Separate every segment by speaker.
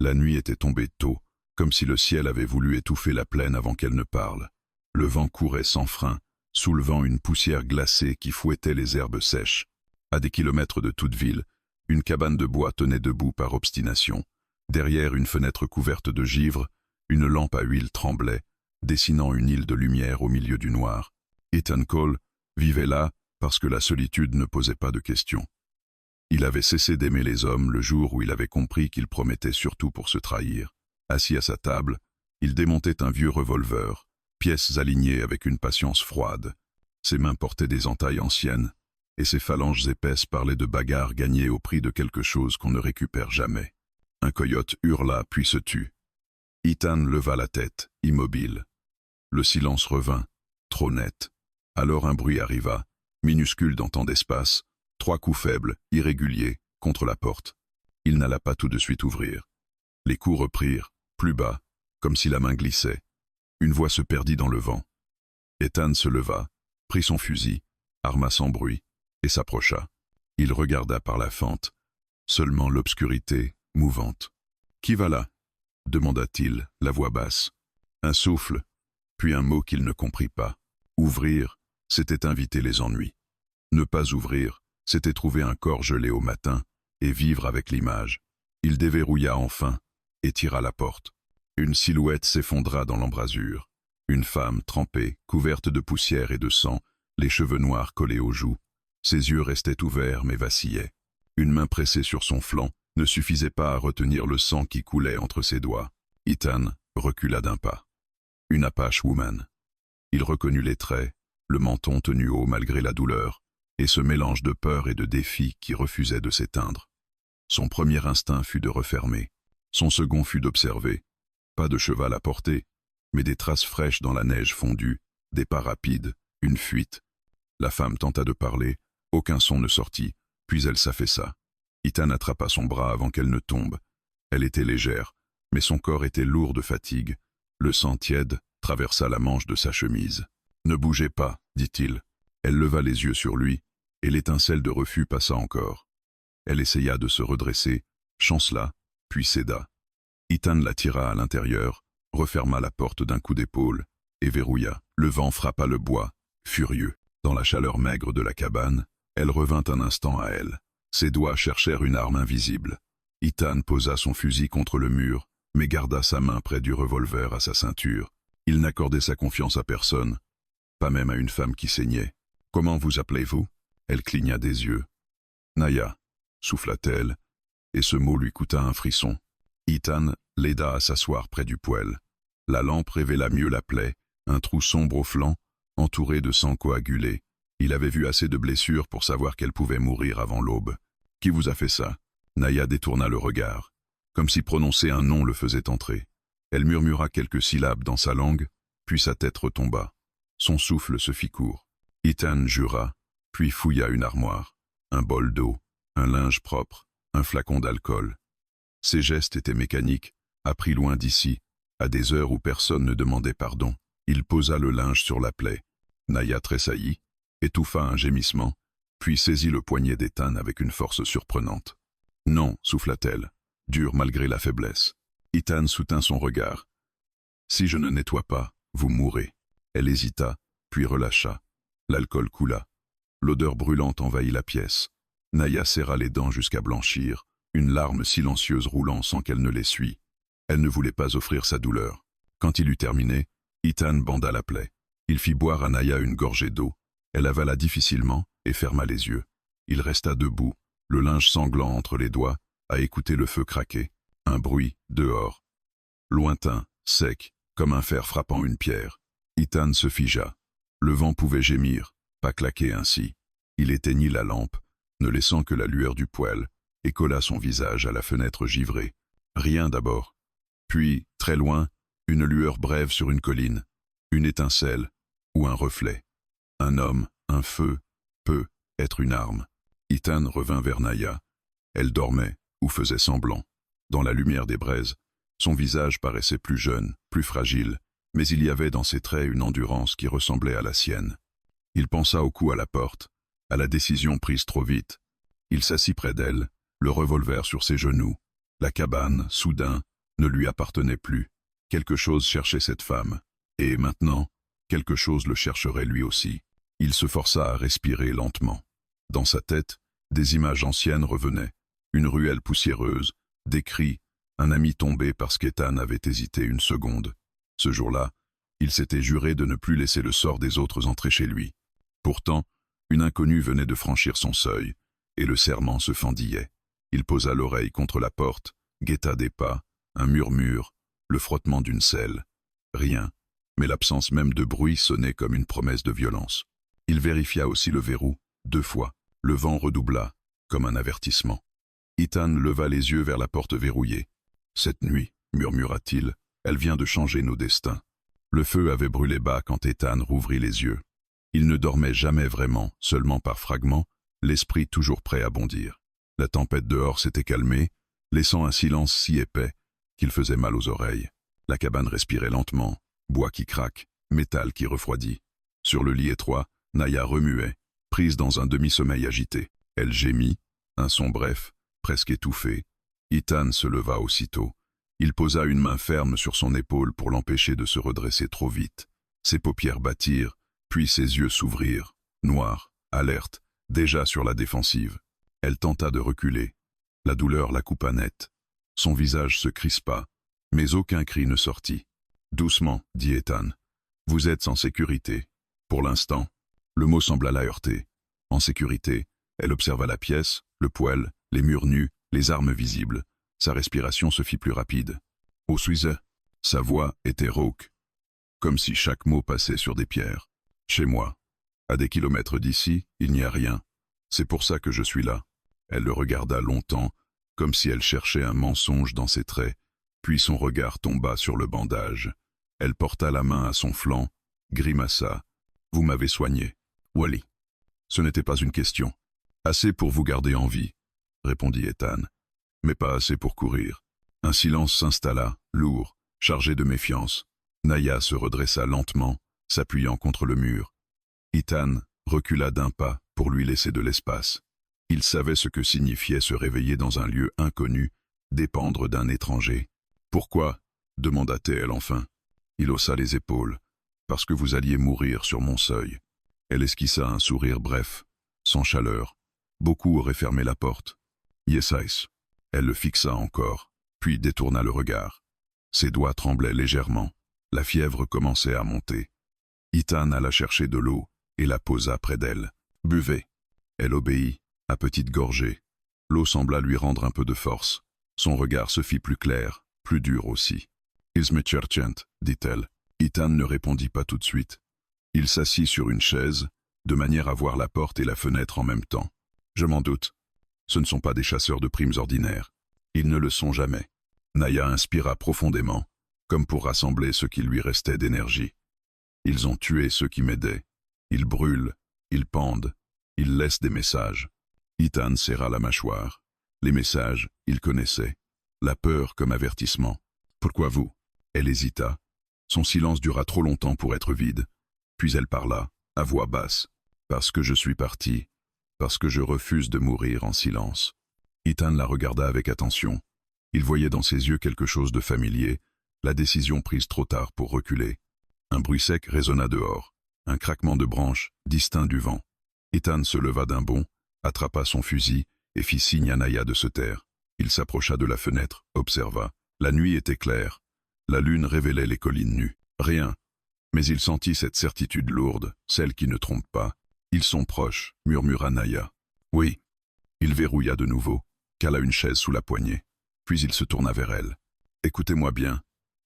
Speaker 1: La nuit était tombée tôt, comme si le ciel avait voulu étouffer la plaine avant qu'elle ne parle. Le vent courait sans frein, soulevant une poussière glacée qui fouettait les herbes sèches. À des kilomètres de toute ville, une cabane de bois tenait debout par obstination. Derrière une fenêtre couverte de givre, une lampe à huile tremblait, dessinant une île de lumière au milieu du noir. Ethan Cole vivait là parce que la solitude ne posait pas de questions. Il avait cessé d'aimer les hommes le jour où il avait compris qu'ils promettaient surtout pour se trahir. Assis à sa table, il démontait un vieux revolver, pièces alignées avec une patience froide. Ses mains portaient des entailles anciennes, et ses phalanges épaisses parlaient de bagarres gagnées au prix de quelque chose qu'on ne récupère jamais. Un coyote hurla puis se tut. Ethan leva la tête, immobile. Le silence revint, trop net. Alors un bruit arriva, minuscule dans tant d'espace, 3 coups faibles, irréguliers, contre la porte. Il n'alla pas tout de suite ouvrir. Les coups reprirent, plus bas, comme si la main glissait. Une voix se perdit dans le vent. Ethan se leva, prit son fusil, arma sans bruit, et s'approcha. Il regarda par la fente, seulement l'obscurité, mouvante. « Qui va là ?» demanda-t-il, la voix basse. Un souffle, puis un mot qu'il ne comprit pas. Ouvrir, c'était inviter les ennuis. Ne pas ouvrir, c'était trouver un corps gelé au matin et vivre avec l'image. Il déverrouilla enfin et tira la porte. Une silhouette s'effondra dans l'embrasure. Une femme trempée, couverte de poussière et de sang, les cheveux noirs collés aux joues. Ses yeux restaient ouverts mais vacillaient. Une main pressée sur son flanc ne suffisait pas à retenir le sang qui coulait entre ses doigts. Ethan recula d'un pas. Une Apache woman. Il reconnut les traits, le menton tenu haut malgré la douleur, et ce mélange de peur et de défi qui refusait de s'éteindre. Son premier instinct fut de refermer. Son second fut d'observer. Pas de cheval à portée, mais des traces fraîches dans la neige fondue, des pas rapides, une fuite. La femme tenta de parler, aucun son ne sortit, puis elle s'affaissa. Ethan attrapa son bras avant qu'elle ne tombe. Elle était légère, mais son corps était lourd de fatigue. Le sang tiède traversa la manche de sa chemise. « Ne bougez pas, dit-il. » Elle leva les yeux sur lui, et l'étincelle de refus passa encore. Elle essaya de se redresser, chancela, puis céda. Ethan la tira à l'intérieur, referma la porte d'un coup d'épaule, et verrouilla. Le vent frappa le bois, furieux. Dans la chaleur maigre de la cabane, elle revint un instant à elle. Ses doigts cherchèrent une arme invisible. Ethan posa son fusil contre le mur, mais garda sa main près du revolver à sa ceinture. Il n'accordait sa confiance à personne, pas même à une femme qui saignait. « Comment vous appelez-vous » Elle cligna des yeux. « Naya » souffla-t-elle, et ce mot lui coûta un frisson. Ethan l'aida à s'asseoir près du poêle. La lampe révéla mieux la plaie, un trou sombre au flanc, entouré de sang coagulé. Il avait vu assez de blessures pour savoir qu'elle pouvait mourir avant l'aube. « Qui vous a fait ça » Naya détourna le regard, comme si prononcer un nom le faisait entrer. Elle murmura quelques syllabes dans sa langue, puis sa tête retomba. Son souffle se fit court. Ethan jura, puis fouilla une armoire. Un bol d'eau, un linge propre, un flacon d'alcool. Ses gestes étaient mécaniques, appris loin d'ici, à des heures où personne ne demandait pardon. Il posa le linge sur la plaie. Naya tressaillit, étouffa un gémissement, puis saisit le poignet d'Ethan avec une force surprenante. « Non » souffla-t-elle, dure malgré la faiblesse. Ethan soutint son regard. « Si je ne nettoie pas, vous mourrez. » Elle hésita, puis relâcha. L'alcool coula. L'odeur brûlante envahit la pièce. Naya serra les dents jusqu'à blanchir, une larme silencieuse roulant sans qu'elle ne l'essuie. Elle ne voulait pas offrir sa douleur. Quand il eut terminé, Ethan banda la plaie. Il fit boire à Naya une gorgée d'eau. Elle avala difficilement et ferma les yeux. Il resta debout, le linge sanglant entre les doigts, à écouter le feu craquer. Un bruit, dehors. Lointain, sec, comme un fer frappant une pierre. Ethan se figea. Le vent pouvait gémir, pas claquer ainsi. Il éteignit la lampe, ne laissant que la lueur du poêle, et colla son visage à la fenêtre givrée. Rien d'abord. Puis, très loin, une lueur brève sur une colline, une étincelle, ou un reflet. Un homme, un feu, peut être une arme. Ethan revint vers Naya. Elle dormait, ou faisait semblant. Dans la lumière des braises, son visage paraissait plus jeune, plus fragile, mais il y avait dans ses traits une endurance qui ressemblait à la sienne. Il pensa au coup à la porte, à la décision prise trop vite. Il s'assit près d'elle, le revolver sur ses genoux. La cabane, soudain, ne lui appartenait plus. Quelque chose cherchait cette femme. Et maintenant, quelque chose le chercherait lui aussi. Il se força à respirer lentement. Dans sa tête, des images anciennes revenaient. Une ruelle poussiéreuse, des cris, un ami tombé parce qu'Ethan avait hésité une seconde. Ce jour-là, il s'était juré de ne plus laisser le sort des autres entrer chez lui. Pourtant, une inconnue venait de franchir son seuil, et le serment se fendillait. Il posa l'oreille contre la porte, guetta des pas, un murmure, le frottement d'une selle. Rien, mais l'absence même de bruit sonnait comme une promesse de violence. Il vérifia aussi le verrou, 2 fois. Le vent redoubla, comme un avertissement. Ethan leva les yeux vers la porte verrouillée. « Cette nuit, murmura-t-il, elle vient de changer nos destins. » Le feu avait brûlé bas quand Ethan rouvrit les yeux. Il ne dormait jamais vraiment, seulement par fragments, l'esprit toujours prêt à bondir. La tempête dehors s'était calmée, laissant un silence si épais qu'il faisait mal aux oreilles. La cabane respirait lentement, bois qui craque, métal qui refroidit. Sur le lit étroit, Naya remuait, prise dans un demi-sommeil agité. Elle gémit, un son bref, presque étouffé. Ethan se leva aussitôt. Il posa une main ferme sur son épaule pour l'empêcher de se redresser trop vite. Ses paupières battirent, puis ses yeux s'ouvrirent, noirs, alertes, déjà sur la défensive. Elle tenta de reculer. La douleur la coupa net. Son visage se crispa, mais aucun cri ne sortit. « Doucement, dit Ethan. Vous êtes en sécurité. Pour l'instant. » Le mot sembla la heurter. En sécurité, elle observa la pièce, le poêle, les murs nus, les armes visibles. Sa respiration se fit plus rapide. « Au Suisse ?» Sa voix était rauque, comme si chaque mot passait sur des pierres. « Chez moi. À des kilomètres d'ici, il n'y a rien. C'est pour ça que je suis là. » Elle le regarda longtemps, comme si elle cherchait un mensonge dans ses traits, puis son regard tomba sur le bandage. Elle porta la main à son flanc, grimaça. « Vous m'avez soigné. Wally. » Ce n'était pas une question. « Assez pour vous garder en vie, » répondit Ethan, mais pas assez pour courir. Un silence s'installa, lourd, chargé de méfiance. Naya se redressa lentement, s'appuyant contre le mur. Ethan recula d'un pas pour lui laisser de l'espace. Il savait ce que signifiait se réveiller dans un lieu inconnu, dépendre d'un étranger. « Pourquoi ?» demanda-t-elle enfin. Il haussa les épaules. « Parce que vous alliez mourir sur mon seuil. » Elle esquissa un sourire bref, sans chaleur. Beaucoup auraient fermé la porte. « Yes, ice. » Elle le fixa encore, puis détourna le regard. Ses doigts tremblaient légèrement. La fièvre commençait à monter. Ethan alla chercher de l'eau et la posa près d'elle. « Buvez. » Elle obéit, à petites gorgées. L'eau sembla lui rendre un peu de force. Son regard se fit plus clair, plus dur aussi. « Is me merchant » dit-elle. Ethan ne répondit pas tout de suite. Il s'assit sur une chaise, de manière à voir la porte et la fenêtre en même temps. « Je m'en doute. Ce ne sont pas des chasseurs de primes ordinaires. Ils ne le sont jamais. » Naya inspira profondément, comme pour rassembler ce qui lui restait d'énergie. « Ils ont tué ceux qui m'aidaient. Ils brûlent, ils pendent, ils laissent des messages. » Ethan serra la mâchoire. Les messages, il connaissait. La peur comme avertissement. « Pourquoi vous ?» Elle hésita. Son silence dura trop longtemps pour être vide. Puis elle parla, à voix basse. « Parce que je suis parti. Parce que je refuse de mourir en silence. » Ethan la regarda avec attention. Il voyait dans ses yeux quelque chose de familier, la décision prise trop tard pour reculer. Un bruit sec résonna dehors, un craquement de branches, distinct du vent. Ethan se leva d'un bond, attrapa son fusil et fit signe à Naya de se taire. Il s'approcha de la fenêtre, observa. La nuit était claire. La lune révélait les collines nues. Rien. Mais il sentit cette certitude lourde, celle qui ne trompe pas. « Ils sont proches » murmura Naya. « Oui. » Il verrouilla de nouveau, cala une chaise sous la poignée. Puis il se tourna vers elle. « Écoutez-moi bien.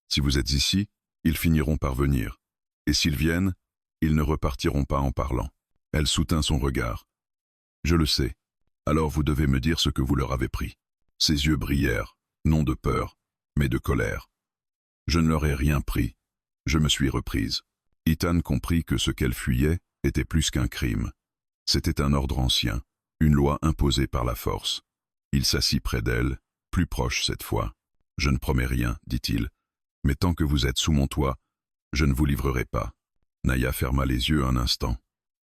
Speaker 1: Si vous êtes ici, ils finiront par venir. Et s'ils viennent, ils ne repartiront pas en parlant. » Elle soutint son regard. « Je le sais. Alors vous devez me dire ce que vous leur avez pris. » Ses yeux brillèrent, non de peur, mais de colère. « Je ne leur ai rien pris. Je me suis reprise. » Ethan comprit que ce qu'elle fuyait était plus qu'un crime. C'était un ordre ancien, une loi imposée par la force. Il s'assit près d'elle, plus proche cette fois. « Je ne promets rien, dit-il, mais tant que vous êtes sous mon toit, je ne vous livrerai pas. » Naya ferma les yeux un instant.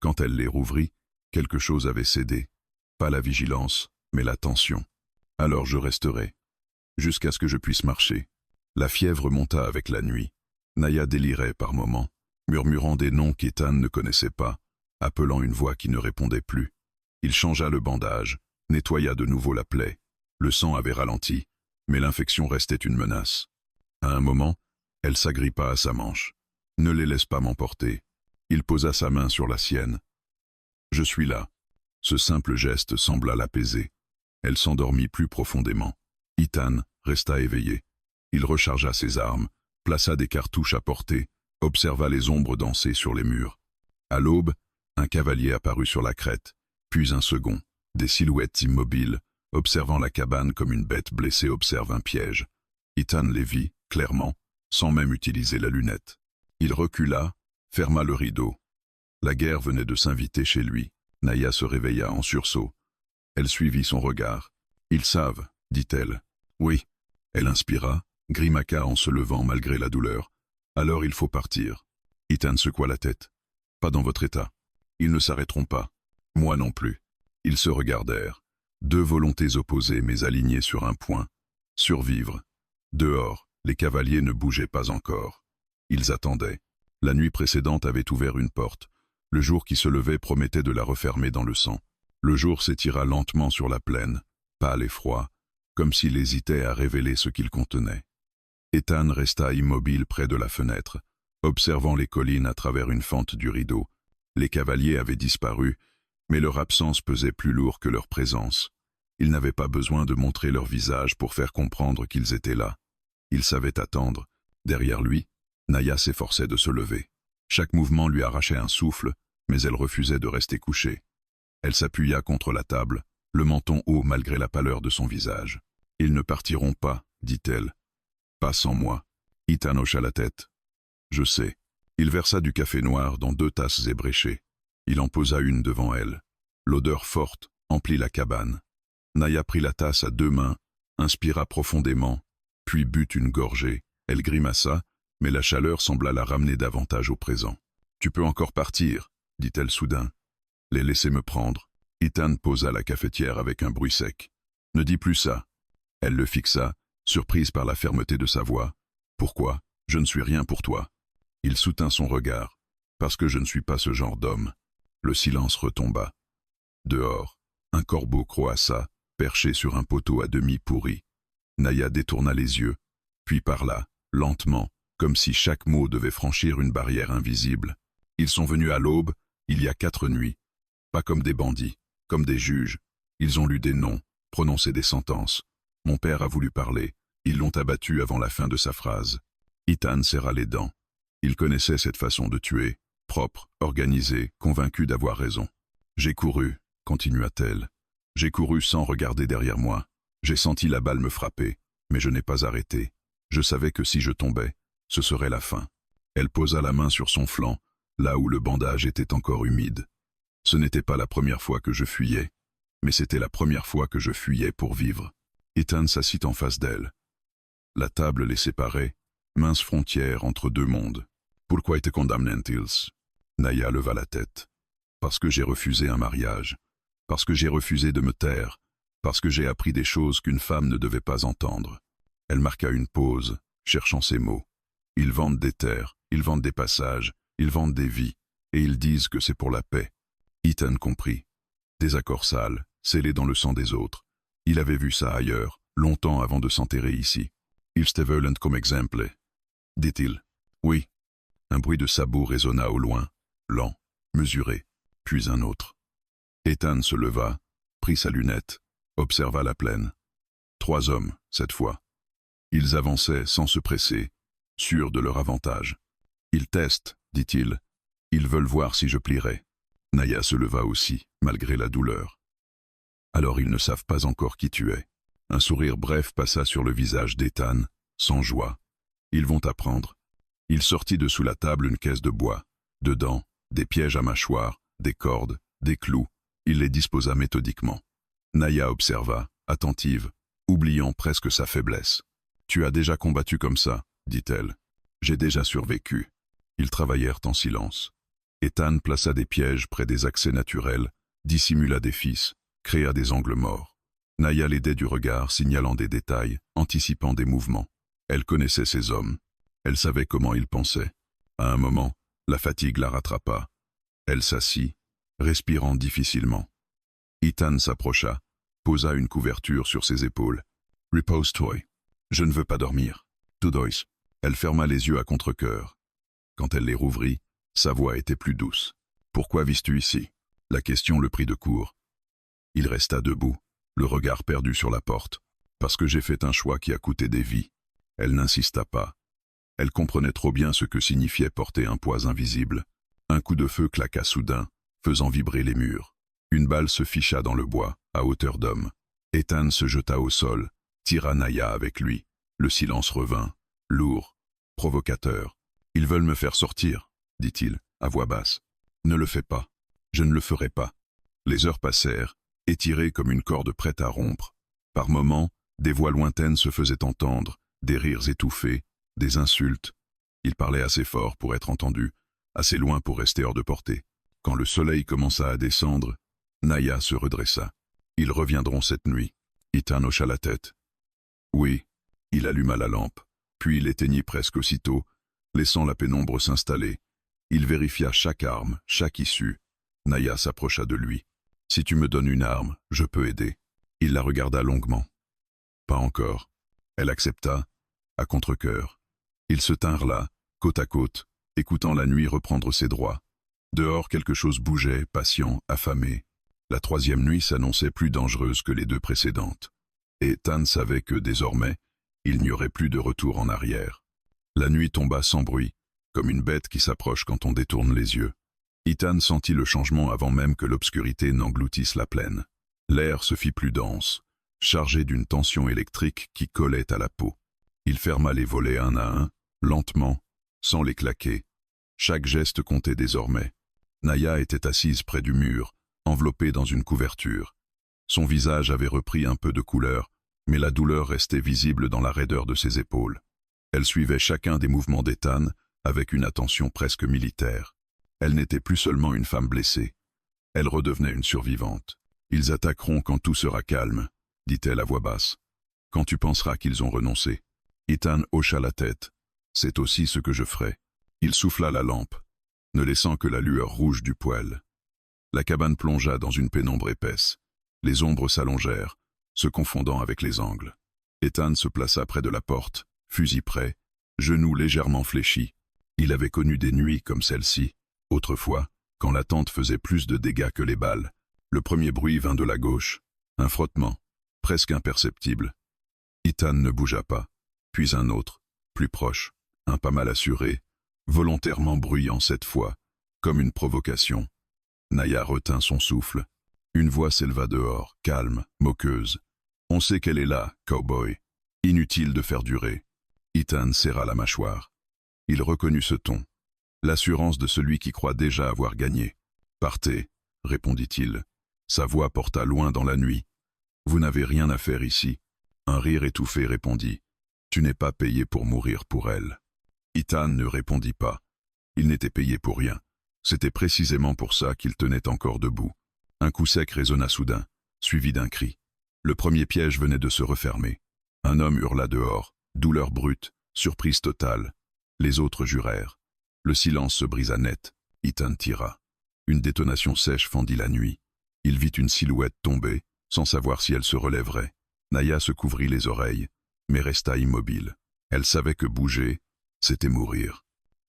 Speaker 1: Quand elle les rouvrit, quelque chose avait cédé. Pas la vigilance, mais la tension. « Alors je resterai, jusqu'à ce que je puisse marcher. » La fièvre monta avec la nuit. Naya délirait par moments, murmurant des noms qu'Ethan ne connaissait pas, appelant une voix qui ne répondait plus. Il changea le bandage, nettoya de nouveau la plaie. Le sang avait ralenti, mais l'infection restait une menace. À un moment, elle s'agrippa à sa manche. « Ne les laisse pas m'emporter. » Il posa sa main sur la sienne. « Je suis là. » Ce simple geste sembla l'apaiser. Elle s'endormit plus profondément. Ethan resta éveillé. Il rechargea ses armes, plaça des cartouches à portée, observa les ombres danser sur les murs. À l'aube, un cavalier apparut sur la crête, puis un second, des silhouettes immobiles, observant la cabane comme une bête blessée observe un piège. Ethan les vit, clairement, sans même utiliser la lunette. Il recula, ferma le rideau. La guerre venait de s'inviter chez lui. Naya se réveilla en sursaut. Elle suivit son regard. « Ils savent, dit-elle. »« Oui. » Elle inspira, grimaqua en se levant malgré la douleur. « Alors il faut partir. » Ethan secoua la tête. « Pas dans votre état. Ils ne s'arrêteront pas. Moi non plus. » Ils se regardèrent. Deux volontés opposées mais alignées sur un point. Survivre. Dehors, les cavaliers ne bougeaient pas encore. Ils attendaient. La nuit précédente avait ouvert une porte. Le jour qui se levait promettait de la refermer dans le sang. Le jour s'étira lentement sur la plaine, pâle et froid, comme s'il hésitait à révéler ce qu'il contenait. Ethan resta immobile près de la fenêtre, observant les collines à travers une fente du rideau. Les cavaliers avaient disparu, mais leur absence pesait plus lourd que leur présence. Ils n'avaient pas besoin de montrer leur visage pour faire comprendre qu'ils étaient là. Ils savaient attendre. Derrière lui, Naya s'efforçait de se lever. Chaque mouvement lui arrachait un souffle, mais elle refusait de rester couchée. Elle s'appuya contre la table, le menton haut malgré la pâleur de son visage. « Ils ne partiront pas, dit-elle. Pas sans moi. » Ethan hocha la tête. « Je sais. » Il versa du café noir dans 2 tasses ébréchées. Il en posa une devant elle. L'odeur forte emplit la cabane. Naya prit la tasse à 2 mains, inspira profondément, puis but une gorgée. Elle grimaça, mais la chaleur sembla la ramener davantage au présent. « Tu peux encore partir, » dit-elle soudain. « Les laisser me prendre. » Ethan posa la cafetière avec un bruit sec. « Ne dis plus ça. » Elle le fixa, surprise par la fermeté de sa voix. « Pourquoi? Je ne suis rien pour toi. » Il soutint son regard. « Parce que je ne suis pas ce genre d'homme. » Le silence retomba. Dehors, un corbeau croassa, perché sur un poteau à demi pourri. Naya détourna les yeux, puis parla, lentement, comme si chaque mot devait franchir une barrière invisible. « Ils sont venus à l'aube, il y a 4 nuits. Pas comme des bandits, comme des juges. Ils ont lu des noms, prononcé des sentences. Mon père a voulu parler. Ils l'ont abattu avant la fin de sa phrase. » Ethan serra les dents. Il connaissait cette façon de tuer, propre, organisée, convaincu d'avoir raison. « J'ai couru, » continua-t-elle. « J'ai couru sans regarder derrière moi. J'ai senti la balle me frapper, mais je n'ai pas arrêté. Je savais que si je tombais, ce serait la fin. » Elle posa la main sur son flanc, là où le bandage était encore humide. Ce n'était pas la première fois que je fuyais, mais c'était la première fois que je fuyais pour vivre. Ethan s'assit en face d'elle. La table les séparait, mince frontière entre 2 mondes. « Pourquoi te condamnent-ils » Naya leva la tête. « Parce que j'ai refusé un mariage, parce que j'ai refusé de me taire, parce que j'ai appris des choses qu'une femme ne devait pas entendre. » Elle marqua une pause, cherchant ses mots. « Ils vendent des terres, ils vendent des passages, ils vendent des vies, et ils disent que c'est pour la paix. » Ethan comprit. Des accords sales, scellés dans le sang des autres. Il avait vu ça ailleurs, longtemps avant de s'enterrer ici. « Ils te veulent comme exemple, » dit-il. « Oui. » Un bruit de sabots résonna au loin, lent, mesuré, puis un autre. Ethan se leva, prit sa lunette, observa la plaine. 3 hommes, cette fois. Ils avançaient sans se presser, sûrs de leur avantage. « Ils testent, » dit-il. « Ils veulent voir si je plierai. » Naya se leva aussi, malgré la douleur. « Alors ils ne savent pas encore qui tu es. » Un sourire bref passa sur le visage d'Ethan, sans joie. « Ils vont apprendre. » Il sortit de sous la table une caisse de bois. Dedans, des pièges à mâchoire, des cordes, des clous. Il les disposa méthodiquement. Naya observa, attentive, oubliant presque sa faiblesse. « Tu as déjà combattu comme ça, » dit-elle. « J'ai déjà survécu. » Ils travaillèrent en silence. Ethan plaça des pièges près des accès naturels, dissimula des fils, créa des angles morts. Naya l'aidait du regard, signalant des détails, anticipant des mouvements. Elle connaissait ces hommes. Elle savait comment ils pensaient. À un moment, la fatigue la rattrapa. Elle s'assit, respirant difficilement. Ethan s'approcha, posa une couverture sur ses épaules. « Repose-toi. Je ne veux pas dormir. Tudois. » Elle ferma les yeux à contre-cœur. Quand elle les rouvrit, sa voix était plus douce. « Pourquoi vis-tu ici ?» La question le prit de court. Il resta debout, le regard perdu sur la porte. « Parce que j'ai fait un choix qui a coûté des vies. » Elle n'insista pas. Elle comprenait trop bien ce que signifiait porter un poids invisible. Un coup de feu claqua soudain, faisant vibrer les murs. Une balle se ficha dans le bois, à hauteur d'homme. Ethan se jeta au sol, tira Naya avec lui. Le silence revint, lourd, provocateur. « Ils veulent me faire sortir, » dit-il, à voix basse. « Ne le fais pas. Je ne le ferai pas. » Les heures passèrent, étirées comme une corde prête à rompre. Par moments, des voix lointaines se faisaient entendre, des rires étouffés, des insultes. Il parlait assez fort pour être entendu, assez loin pour rester hors de portée. Quand le soleil commença à descendre, Naya se redressa. « Ils reviendront cette nuit. » Ethan hocha la tête. Oui, il alluma la lampe, puis l'éteignit presque aussitôt, laissant la pénombre s'installer. Il vérifia chaque arme, chaque issue. Naya s'approcha de lui. « Si tu me donnes une arme, je peux aider. » Il la regarda longuement. « Pas encore. » Elle accepta, à contre-cœur. Ils se tinrent là, côte à côte, écoutant la nuit reprendre ses droits. Dehors, quelque chose bougeait, patient, affamé. La troisième nuit s'annonçait plus dangereuse que les deux précédentes. Et Tan savait que, désormais, il n'y aurait plus de retour en arrière. La nuit tomba sans bruit, comme une bête qui s'approche quand on détourne les yeux. Ethan sentit le changement avant même que l'obscurité n'engloutisse la plaine. L'air se fit plus dense, chargé d'une tension électrique qui collait à la peau. Il ferma les volets un à un, lentement, sans les claquer. Chaque geste comptait désormais. Naya était assise près du mur, enveloppée dans une couverture. Son visage avait repris un peu de couleur, mais la douleur restait visible dans la raideur de ses épaules. Elle suivait chacun des mouvements d'Ethan avec une attention presque militaire. Elle n'était plus seulement une femme blessée. Elle redevenait une survivante. « Ils attaqueront quand tout sera calme », dit-elle à voix basse. « Quand tu penseras qu'ils ont renoncé. » Ethan hocha la tête. « C'est aussi ce que je ferai. » Il souffla la lampe, ne laissant que la lueur rouge du poêle. La cabane plongea dans une pénombre épaisse. Les ombres s'allongèrent, se confondant avec les angles. Ethan se plaça près de la porte, fusil prêt, genoux légèrement fléchis. Il avait connu des nuits comme celle-ci. Autrefois, quand la tente faisait plus de dégâts que les balles, le premier bruit vint de la gauche, un frottement, presque imperceptible. Ethan ne bougea pas, puis un autre, plus proche, un pas mal assuré, volontairement bruyant cette fois, comme une provocation. Naya retint son souffle. Une voix s'éleva dehors, calme, moqueuse. « On sait qu'elle est là, cowboy. Inutile de faire durer. » Ethan serra la mâchoire. Il reconnut ce ton, l'assurance de celui qui croit déjà avoir gagné. « Partez, » répondit-il. Sa voix porta loin dans la nuit. « Vous n'avez rien à faire ici. » Un rire étouffé répondit. « Tu n'es pas payé pour mourir pour elle. » Ethan ne répondit pas. Il n'était payé pour rien. C'était précisément pour ça qu'il tenait encore debout. Un coup sec résonna soudain, suivi d'un cri. Le premier piège venait de se refermer. Un homme hurla dehors, douleur brute, surprise totale. Les autres jurèrent. Le silence se brisa net. Ethan tira. Une détonation sèche fendit la nuit. Il vit une silhouette tomber, sans savoir si elle se relèverait. Naya se couvrit les oreilles, mais resta immobile. Elle savait que bouger, c'était mourir.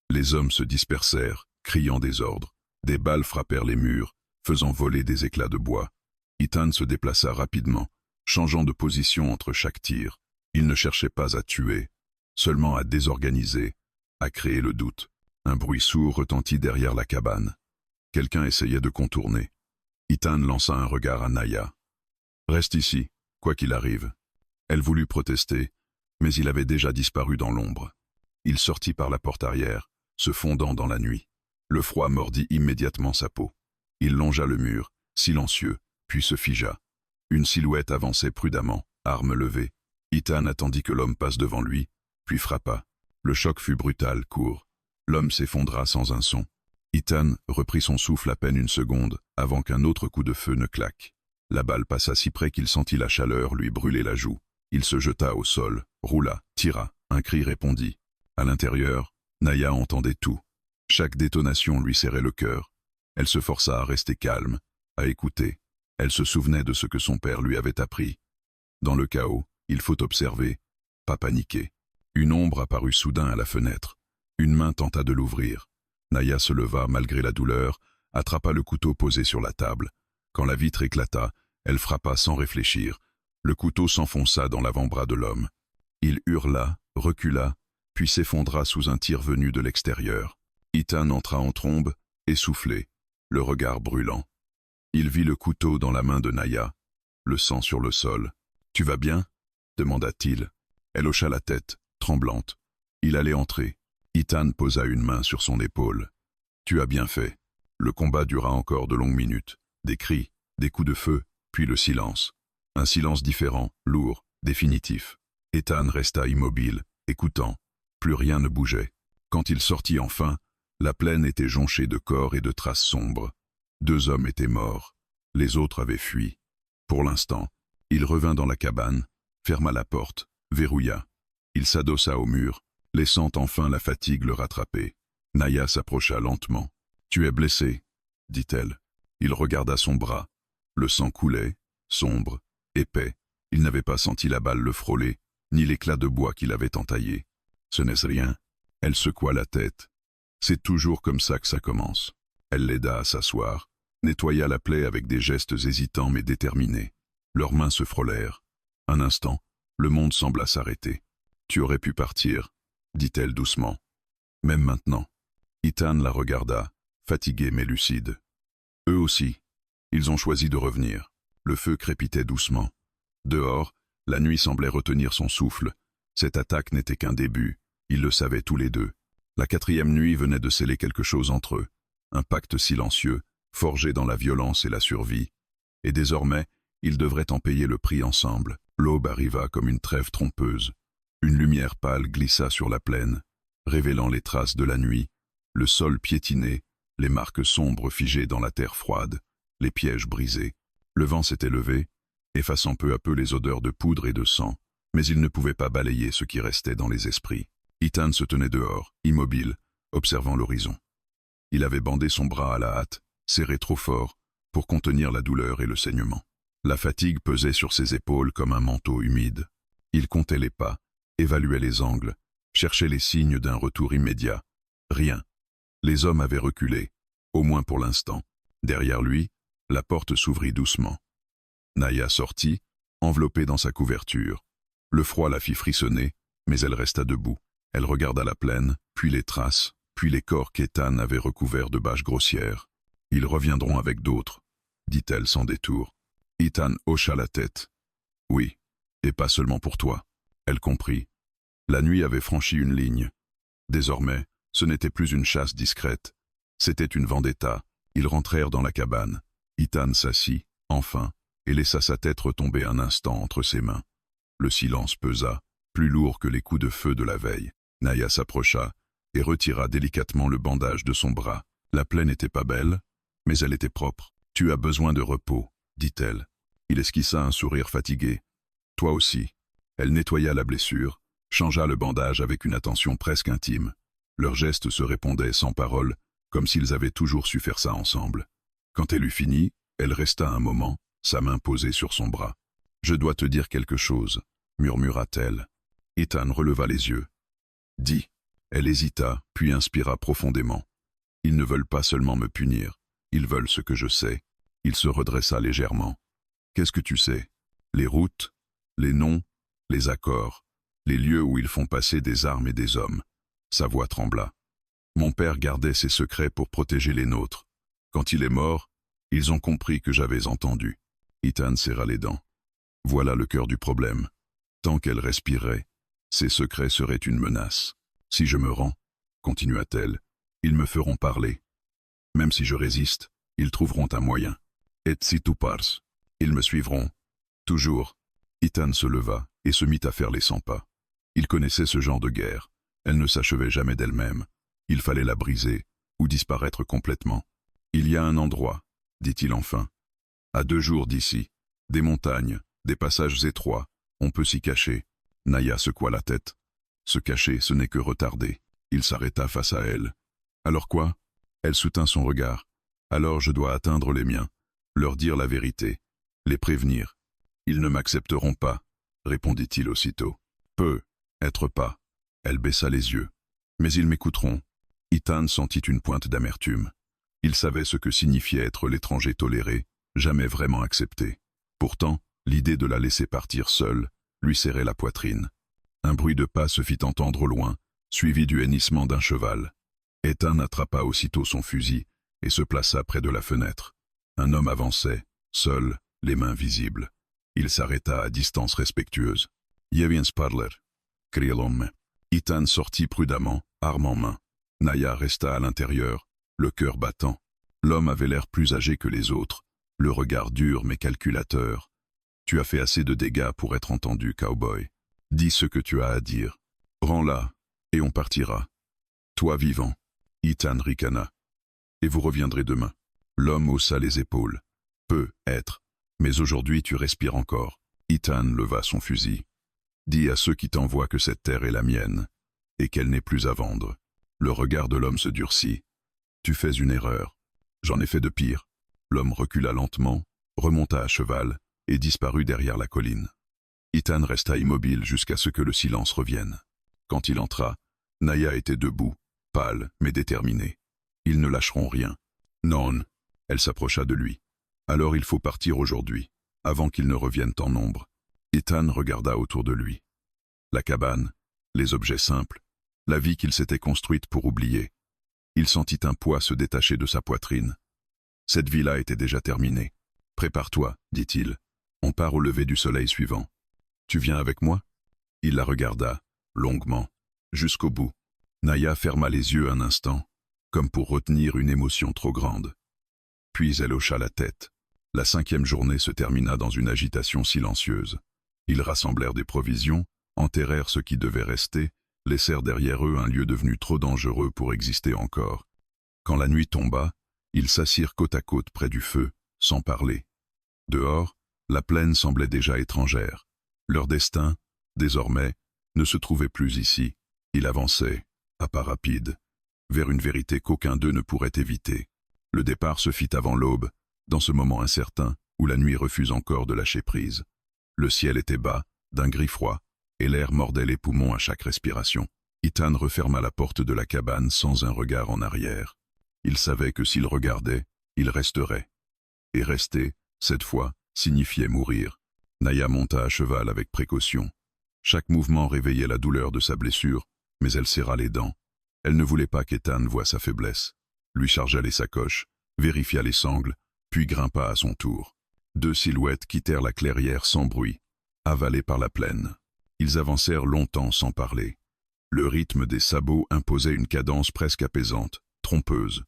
Speaker 1: Les hommes se dispersèrent, criant des ordres. Des balles frappèrent les murs, faisant voler des éclats de bois. Ethan se déplaça rapidement, changeant de position entre chaque tir. Il ne cherchait pas à tuer, seulement à désorganiser, à créer le doute. Un bruit sourd retentit derrière la cabane. Quelqu'un essayait de contourner. Ethan lança un regard à Naya. « Reste ici, quoi qu'il arrive. » Elle voulut protester, mais il avait déjà disparu dans l'ombre. Il sortit par la porte arrière, se fondant dans la nuit. Le froid mordit immédiatement sa peau. Il longea le mur, silencieux, puis se figea. Une silhouette avançait prudemment, arme levée. Ethan attendit que l'homme passe devant lui, puis frappa. Le choc fut brutal, court. L'homme s'effondra sans un son. Ethan reprit son souffle à peine une seconde, avant qu'un autre coup de feu ne claque. La balle passa si près qu'il sentit la chaleur lui brûler la joue. Il se jeta au sol, roula, tira. Un cri répondit. À l'intérieur, Naya entendait tout. Chaque détonation lui serrait le cœur. Elle se força à rester calme, à écouter. Elle se souvenait de ce que son père lui avait appris. Dans le chaos, il faut observer, pas paniquer. Une ombre apparut soudain à la fenêtre. Une main tenta de l'ouvrir. Naya se leva malgré la douleur, attrapa le couteau posé sur la table. Quand la vitre éclata, elle frappa sans réfléchir. Le couteau s'enfonça dans l'avant-bras de l'homme. Il hurla, recula, puis s'effondra sous un tir venu de l'extérieur. Ethan entra en trombe, essoufflé, le regard brûlant. Il vit le couteau dans la main de Naya, le sang sur le sol. « Tu vas bien ?» demanda-t-il. Elle hocha la tête, tremblante. Il allait entrer. Ethan posa une main sur son épaule. « Tu as bien fait. » Le combat dura encore de longues minutes. Des cris, des coups de feu, puis le silence. Un silence différent, lourd, définitif. Ethan resta immobile, écoutant. Plus rien ne bougeait. Quand il sortit enfin, la plaine était jonchée de corps et de traces sombres. 2 hommes étaient morts. Les autres avaient fui. Pour l'instant, il revint dans la cabane, ferma la porte, verrouilla. Il s'adossa au mur, laissant enfin la fatigue le rattraper. Naya s'approcha lentement. « Tu es blessé ?» dit-elle. Il regarda son bras. Le sang coulait, sombre, épais. Il n'avait pas senti la balle le frôler, ni l'éclat de bois qui l'avait entaillé. « Ce n'est rien. » Elle secoua la tête. « C'est toujours comme ça que ça commence. » Elle l'aida à s'asseoir, nettoya la plaie avec des gestes hésitants mais déterminés. Leurs mains se frôlèrent. Un instant, le monde sembla s'arrêter. « Tu aurais pu partir, » dit-elle doucement. « Même maintenant. » Ethan la regarda, fatigué mais lucide. Eux aussi, ils ont choisi de revenir. Le feu crépitait doucement. Dehors, la nuit semblait retenir son souffle. Cette attaque n'était qu'un début, ils le savaient tous les deux. La 4e nuit venait de sceller quelque chose entre eux. Un pacte silencieux, forgé dans la violence et la survie. Et désormais, ils devraient en payer le prix ensemble. L'aube arriva comme une trêve trompeuse. Une lumière pâle glissa sur la plaine, révélant les traces de la nuit, le sol piétiné, les marques sombres figées dans la terre froide, les pièges brisés. Le vent s'était levé, effaçant peu à peu les odeurs de poudre et de sang, mais il ne pouvait pas balayer ce qui restait dans les esprits. Ethan se tenait dehors, immobile, observant l'horizon. Il avait bandé son bras à la hâte, serré trop fort, pour contenir la douleur et le saignement. La fatigue pesait sur ses épaules comme un manteau humide. Il comptait les pas, évaluait les angles, cherchait les signes d'un retour immédiat. Rien. Les hommes avaient reculé, au moins pour l'instant. Derrière lui, la porte s'ouvrit doucement. Naya sortit, enveloppée dans sa couverture. Le froid la fit frissonner, mais elle resta debout. Elle regarda la plaine, puis les traces, puis les corps qu'Ethan avait recouverts de bâches grossières. « Ils reviendront avec d'autres », dit-elle sans détour. Ethan hocha la tête. « Oui, et pas seulement pour toi. » Elle comprit. La nuit avait franchi une ligne. Désormais, ce n'était plus une chasse discrète. C'était une vendetta. Ils rentrèrent dans la cabane. Ethan s'assit, enfin, et laissa sa tête retomber un instant entre ses mains. Le silence pesa, plus lourd que les coups de feu de la veille. Naya s'approcha et retira délicatement le bandage de son bras. La plaie n'était pas belle, mais elle était propre. « Tu as besoin de repos, » dit-elle. Il esquissa un sourire fatigué. « Toi aussi. » Elle nettoya la blessure, changea le bandage avec une attention presque intime. Leurs gestes se répondaient sans parole, comme s'ils avaient toujours su faire ça ensemble. Quand elle eut fini, elle resta un moment, sa main posée sur son bras. « Je dois te dire quelque chose, » murmura-t-elle. Ethan releva les yeux. « Dis. » Elle hésita, puis inspira profondément. « Ils ne veulent pas seulement me punir, ils veulent ce que je sais. » Il se redressa légèrement. « Qu'est-ce que tu sais? Les routes, les noms, les accords, les lieux où ils font passer des armes et des hommes. » Sa voix trembla. « Mon père gardait ses secrets pour protéger les nôtres. Quand il est mort, ils ont compris que j'avais entendu. » Ethan serra les dents. Voilà le cœur du problème. Tant qu'elle respirait, ses secrets seraient une menace. Si je me rends, continua-t-elle, ils me feront parler. Même si je résiste, ils trouveront un moyen. Et si tu pars, ils me suivront. Toujours. Ethan se leva et se mit à faire les 100 pas. Il connaissait ce genre de guerre. Elle ne s'achevait jamais d'elle-même. Il fallait la briser ou disparaître complètement. Il y a un endroit, dit-il enfin. À 2 jours d'ici. Des montagnes, des passages étroits. On peut s'y cacher. Naya secoua la tête. Se cacher, ce n'est que retarder. Il s'arrêta face à elle. Alors quoi? Elle soutint son regard. Alors je dois atteindre les miens, leur dire la vérité, les prévenir. Ils ne m'accepteront pas, répondit-il aussitôt. Être pas. Elle baissa les yeux. Mais ils m'écouteront. Ethan sentit une pointe d'amertume. Il savait ce que signifiait être l'étranger toléré, jamais vraiment accepté. Pourtant, l'idée de la laisser partir seule lui serrait la poitrine. Un bruit de pas se fit entendre au loin, suivi du hennissement d'un cheval. Ethan attrapa aussitôt son fusil et se plaça près de la fenêtre. Un homme avançait, seul, les mains visibles. Il s'arrêta à distance respectueuse. « Yevien Spadler » cria l'homme. Ethan sortit prudemment, arme en main. Naya resta à l'intérieur, le cœur battant. L'homme avait l'air plus âgé que les autres, le regard dur mais calculateur. « Tu as fait assez de dégâts pour être entendu, cowboy. Dis ce que tu as à dire. Rends-la, et on partira. Toi vivant. » Ethan ricana. « Et vous reviendrez demain. » L'homme haussa les épaules. « Peut-être, mais aujourd'hui tu respires encore. » Ethan leva son fusil. « Dis à ceux qui t'envoient que cette terre est la mienne, et qu'elle n'est plus à vendre. » Le regard de l'homme se durcit. « Tu fais une erreur. J'en ai fait de pire. » L'homme recula lentement, remonta à cheval, et disparut derrière la colline. Ethan resta immobile jusqu'à ce que le silence revienne. Quand il entra, Naya était debout, pâle mais déterminée. Ils ne lâcheront rien. Non. Elle s'approcha de lui. Alors il faut partir aujourd'hui, avant qu'ils ne reviennent en nombre. Ethan regarda autour de lui. La cabane, les objets simples, la vie qu'il s'était construite pour oublier. Il sentit un poids se détacher de sa poitrine. Cette vie-là était déjà terminée. Prépare-toi, dit-il. On part au lever du soleil suivant. Tu viens avec moi? Il la regarda, longuement, jusqu'au bout. Naya ferma les yeux un instant, comme pour retenir une émotion trop grande. Puis elle hocha la tête. La 5e journée se termina dans une agitation silencieuse. Ils rassemblèrent des provisions, enterrèrent ce qui devait rester, laissèrent derrière eux un lieu devenu trop dangereux pour exister encore. Quand la nuit tomba, ils s'assirent côte à côte près du feu, sans parler. Dehors, la plaine semblait déjà étrangère. Leur destin, désormais, ne se trouvait plus ici. Il avançait, à pas rapides, vers une vérité qu'aucun d'eux ne pourrait éviter. Le départ se fit avant l'aube, dans ce moment incertain où la nuit refuse encore de lâcher prise. Le ciel était bas, d'un gris froid, et l'air mordait les poumons à chaque respiration. Ethan referma la porte de la cabane sans un regard en arrière. Il savait que s'il regardait, il resterait. Et rester, cette fois, signifiait mourir. Naya monta à cheval avec précaution. Chaque mouvement réveillait la douleur de sa blessure, mais elle serra les dents. Elle ne voulait pas qu'Ethan voie sa faiblesse. Lui chargea les sacoches, vérifia les sangles, puis grimpa à son tour. 2 silhouettes quittèrent la clairière sans bruit, avalées par la plaine. Ils avancèrent longtemps sans parler. Le rythme des sabots imposait une cadence presque apaisante, trompeuse.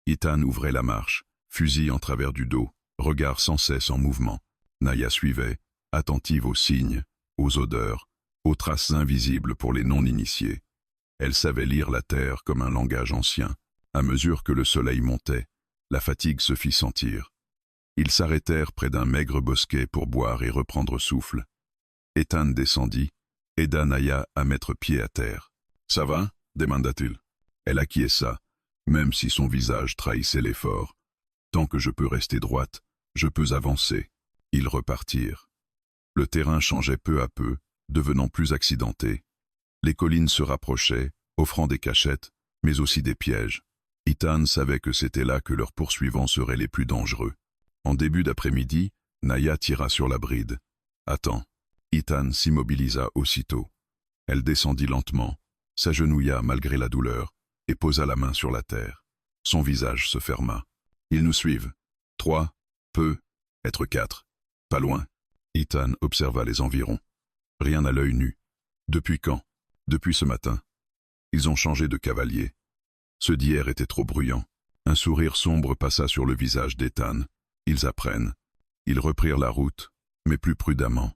Speaker 1: Ethan ouvrait la marche, fusil en travers du dos, regard sans cesse en mouvement. Naya suivait, attentive aux signes, aux odeurs, aux traces invisibles pour les non-initiés. Elle savait lire la terre comme un langage ancien. À mesure que le soleil montait, la fatigue se fit sentir. Ils s'arrêtèrent près d'un maigre bosquet pour boire et reprendre souffle. Ethan descendit, aida Naya à mettre pied à terre. « Ça va ?» demanda-t-il. Elle acquiesça, même si son visage trahissait l'effort. « Tant que je peux rester droite, je peux avancer. » Ils repartirent. Le terrain changeait peu à peu, devenant plus accidenté. Les collines se rapprochaient, offrant des cachettes, mais aussi des pièges. Ethan savait que c'était là que leurs poursuivants seraient les plus dangereux. En début d'après-midi, Naya tira sur la bride. « Attends. » Ethan s'immobilisa aussitôt. Elle descendit lentement, s'agenouilla malgré la douleur, et posa la main sur la terre. Son visage se ferma. « Ils nous suivent. 3, être 4. Pas loin. » Ethan observa les environs. Rien à l'œil nu. Depuis quand? Depuis ce matin. Ils ont changé de cavalier. Ceux d'hier étaient trop bruyants. Un sourire sombre passa sur le visage d'Ethan. Ils apprennent. Ils reprirent la route, mais plus prudemment.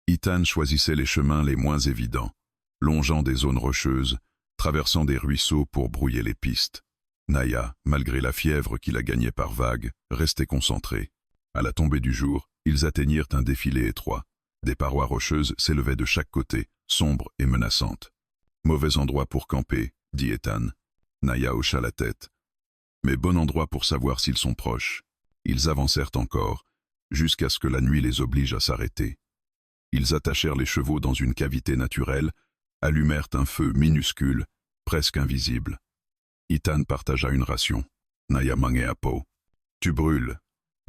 Speaker 1: Ethan choisissait les chemins les moins évidents, longeant des zones rocheuses, traversant des ruisseaux pour brouiller les pistes. Naya, malgré la fièvre qui la gagnait par vagues, restait concentrée. À la tombée du jour, ils atteignirent un défilé étroit. Des parois rocheuses s'élevaient de chaque côté, sombres et menaçantes. Mauvais endroit pour camper, dit Ethan. Naya hocha la tête. Mais bon endroit pour savoir s'ils sont proches. Ils avancèrent encore, jusqu'à ce que la nuit les oblige à s'arrêter. Ils attachèrent les chevaux dans une cavité naturelle, allumèrent un feu minuscule, presque invisible. Ethan partagea une ration. Naya mangeait à peau. Tu brûles,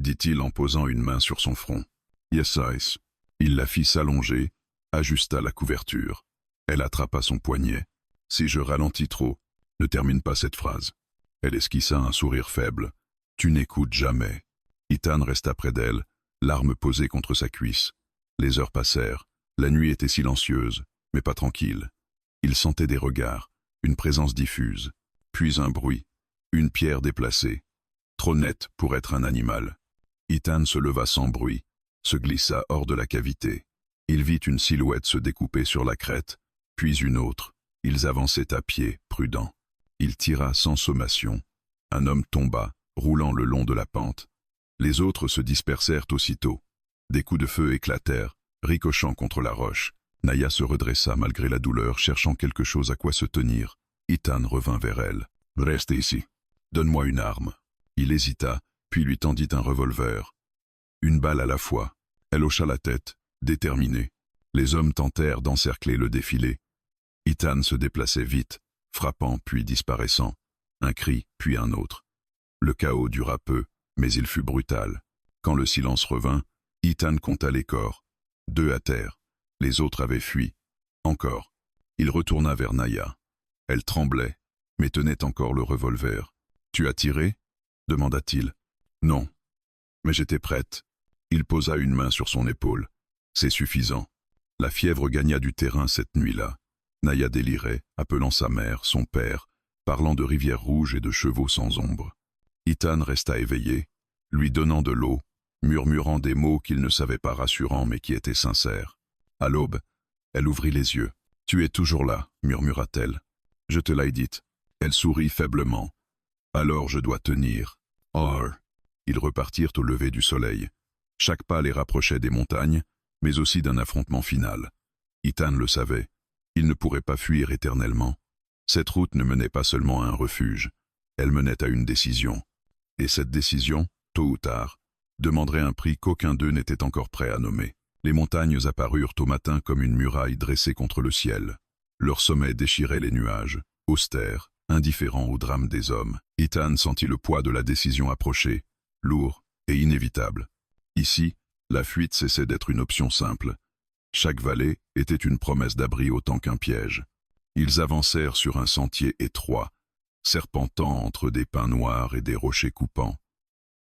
Speaker 1: dit-il en posant une main sur son front. Yes, ice. Il la fit s'allonger, ajusta la couverture. Elle attrapa son poignet. Si je ralentis trop, ne termine pas cette phrase. Elle esquissa un sourire faible. Tu n'écoutes jamais. Ethan resta près d'elle, l'arme posée contre sa cuisse. Les heures passèrent. La nuit était silencieuse, mais pas tranquille. Il sentait des regards, une présence diffuse, puis un bruit, une pierre déplacée, trop nette pour être un animal. Ethan se leva sans bruit, se glissa hors de la cavité. Il vit une silhouette se découper sur la crête, puis une autre. Ils avançaient à pied, prudents. Il tira sans sommation. Un homme tomba, roulant le long de la pente. Les autres se dispersèrent aussitôt. Des coups de feu éclatèrent, ricochant contre la roche. Naya se redressa malgré la douleur, cherchant quelque chose à quoi se tenir. Ethan revint vers elle. « Restez ici. Donne-moi une arme. » Il hésita, puis lui tendit un revolver. Une balle à la fois. Elle hocha la tête, déterminée. Les hommes tentèrent d'encercler le défilé. Ethan se déplaçait vite, frappant puis disparaissant. Un cri, puis un autre. Le chaos dura peu, mais il fut brutal. Quand le silence revint, Ethan compta les corps. 2 à terre. Les autres avaient fui. Encore. Il retourna vers Naya. Elle tremblait, mais tenait encore le revolver. « Tu as tiré » demanda-t-il. « Non. Mais j'étais prête. » Il posa une main sur son épaule. « C'est suffisant. » La fièvre gagna du terrain cette nuit-là. Naya délirait, appelant sa mère, son père, parlant de rivières rouges et de chevaux sans ombre. Ethan resta éveillé, lui donnant de l'eau, murmurant des mots qu'il ne savait pas rassurants mais qui étaient sincères. À l'aube, elle ouvrit les yeux. « Tu es toujours là, murmura-t-elle. Je te l'ai dit. » Elle sourit faiblement. « Alors je dois tenir. » Or. Ils repartirent au lever du soleil. Chaque pas les rapprochait des montagnes, mais aussi d'un affrontement final. Ethan le savait. Il ne pourrait pas fuir éternellement. Cette route ne menait pas seulement à un refuge. Elle menait à une décision. Et cette décision, tôt ou tard, demanderait un prix qu'aucun d'eux n'était encore prêt à nommer. Les montagnes apparurent au matin comme une muraille dressée contre le ciel. Leur sommet déchirait les nuages, austère, indifférent au drame des hommes. Ethan sentit le poids de la décision approcher, lourd et inévitable. Ici, la fuite cessait d'être une option simple. Chaque vallée était une promesse d'abri autant qu'un piège. Ils avancèrent sur un sentier étroit, serpentant entre des pins noirs et des rochers coupants.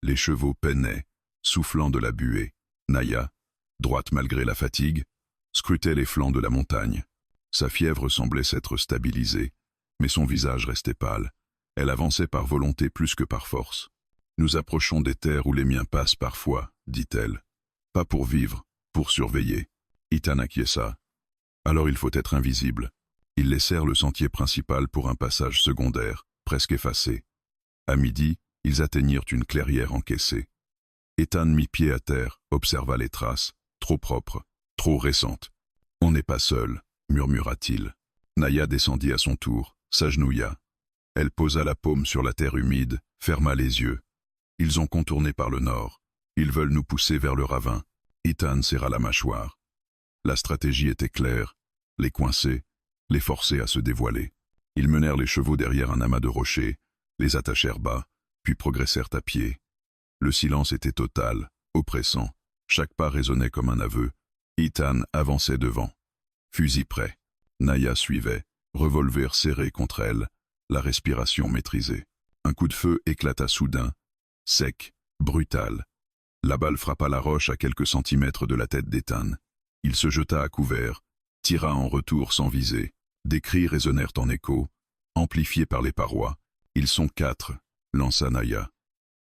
Speaker 1: Les chevaux peinaient, soufflant de la buée. Naya, droite malgré la fatigue, scrutait les flancs de la montagne. Sa fièvre semblait s'être stabilisée, mais son visage restait pâle. Elle avançait par volonté plus que par force. « Nous approchons des terres où les miens passent parfois, » dit-elle. « Pas pour vivre, pour surveiller. » Ethan acquiesça. « Alors il faut être invisible. » Ils laissèrent le sentier principal pour un passage secondaire, presque effacé. À midi, ils atteignirent une clairière encaissée. Ethan mit pied à terre, observa les traces, trop propres, trop récentes. « On n'est pas seul, » murmura-t-il. Naya descendit à son tour, s'agenouilla. Elle posa la paume sur la terre humide, ferma les yeux. Ils ont contourné par le nord. Ils veulent nous pousser vers le ravin. Ethan serra la mâchoire. La stratégie était claire. Les coincer, les forcer à se dévoiler. Ils menèrent les chevaux derrière un amas de rochers, les attachèrent bas, puis progressèrent à pied. Le silence était total, oppressant. Chaque pas résonnait comme un aveu. Ethan avançait devant. Fusil prêt. Naya suivait, revolver serré contre elle, la respiration maîtrisée. Un coup de feu éclata soudain, sec, brutal. La balle frappa la roche à quelques centimètres de la tête d'Ethan. Il se jeta à couvert, tira en retour sans viser. Des cris résonnèrent en écho, amplifiés par les parois. « Ils sont 4, lança Naya.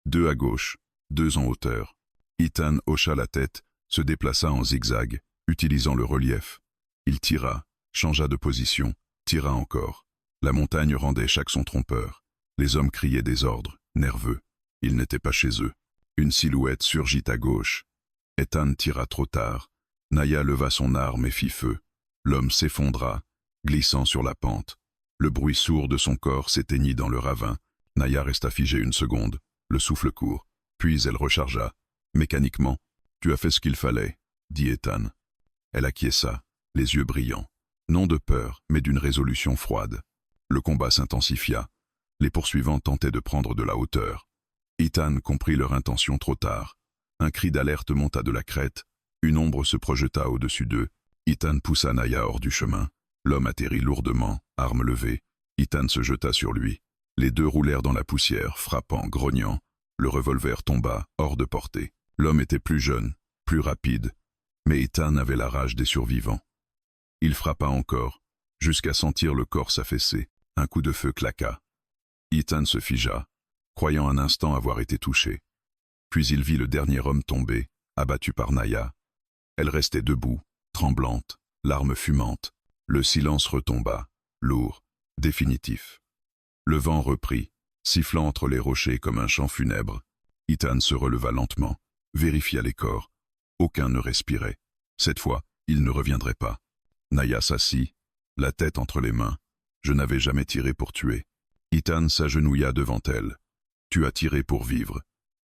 Speaker 1: 2 à gauche, 2 en hauteur. Ethan hocha la tête, se déplaça en zigzag, utilisant le relief. Il tira, changea de position, tira encore. La montagne rendait chaque son trompeur. Les hommes criaient des ordres, nerveux. Ils n'étaient pas chez eux. Une silhouette surgit à gauche. Ethan tira trop tard. Naya leva son arme et fit feu. L'homme s'effondra, glissant sur la pente. Le bruit sourd de son corps s'éteignit dans le ravin. Naya resta figée une seconde, le souffle court, puis elle rechargea. Mécaniquement, tu as fait ce qu'il fallait, dit Ethan. Elle acquiesça, les yeux brillants. Non de peur, mais d'une résolution froide. Le combat s'intensifia. Les poursuivants tentaient de prendre de la hauteur. Ethan comprit leur intention trop tard. Un cri d'alerte monta de la crête. Une ombre se projeta au-dessus d'eux. Ethan poussa Naya hors du chemin. L'homme atterrit lourdement, arme levée. Ethan se jeta sur lui. Les deux roulèrent dans la poussière, frappant, grognant. Le revolver tomba, hors de portée. L'homme était plus jeune, plus rapide, mais Ethan avait la rage des survivants. Il frappa encore, jusqu'à sentir le corps s'affaisser. Un coup de feu claqua. Ethan se figea, croyant un instant avoir été touché. Puis il vit le dernier homme tomber, abattu par Naya. Elle restait debout, tremblante, larmes fumantes. Le silence retomba, lourd, définitif. Le vent reprit, sifflant entre les rochers comme un chant funèbre. Ethan se releva lentement, vérifia les corps. Aucun ne respirait. Cette fois, il ne reviendrait pas. Naya s'assit, la tête entre les mains. Je n'avais jamais tiré pour tuer. Ethan s'agenouilla devant elle. Tu as tiré pour vivre.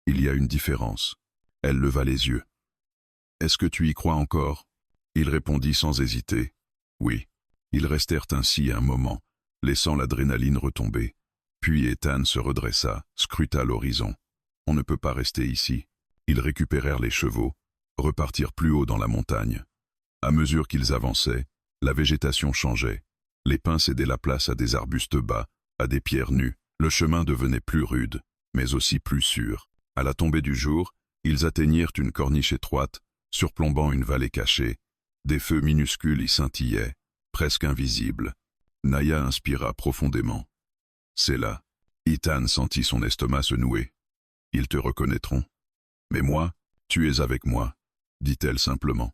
Speaker 1: Il y a une différence. Elle leva les yeux. Est-ce que tu y crois encore? Il répondit sans hésiter. Oui. Ils restèrent ainsi un moment, laissant l'adrénaline retomber. Puis Ethan se redressa, scruta l'horizon. On ne peut pas rester ici. Ils récupérèrent les chevaux, repartirent plus haut dans la montagne. À mesure qu'ils avançaient, la végétation changeait. Les pins cédaient la place à des arbustes bas, à des pierres nues. Le chemin devenait plus rude, mais aussi plus sûr. À la tombée du jour, ils atteignirent une corniche étroite, surplombant une vallée cachée. Des feux minuscules y scintillaient, presque invisibles. Naya inspira profondément. C'est là. Ethan sentit son estomac se nouer. Ils te reconnaîtront. Mais moi, tu es avec moi, dit-elle simplement.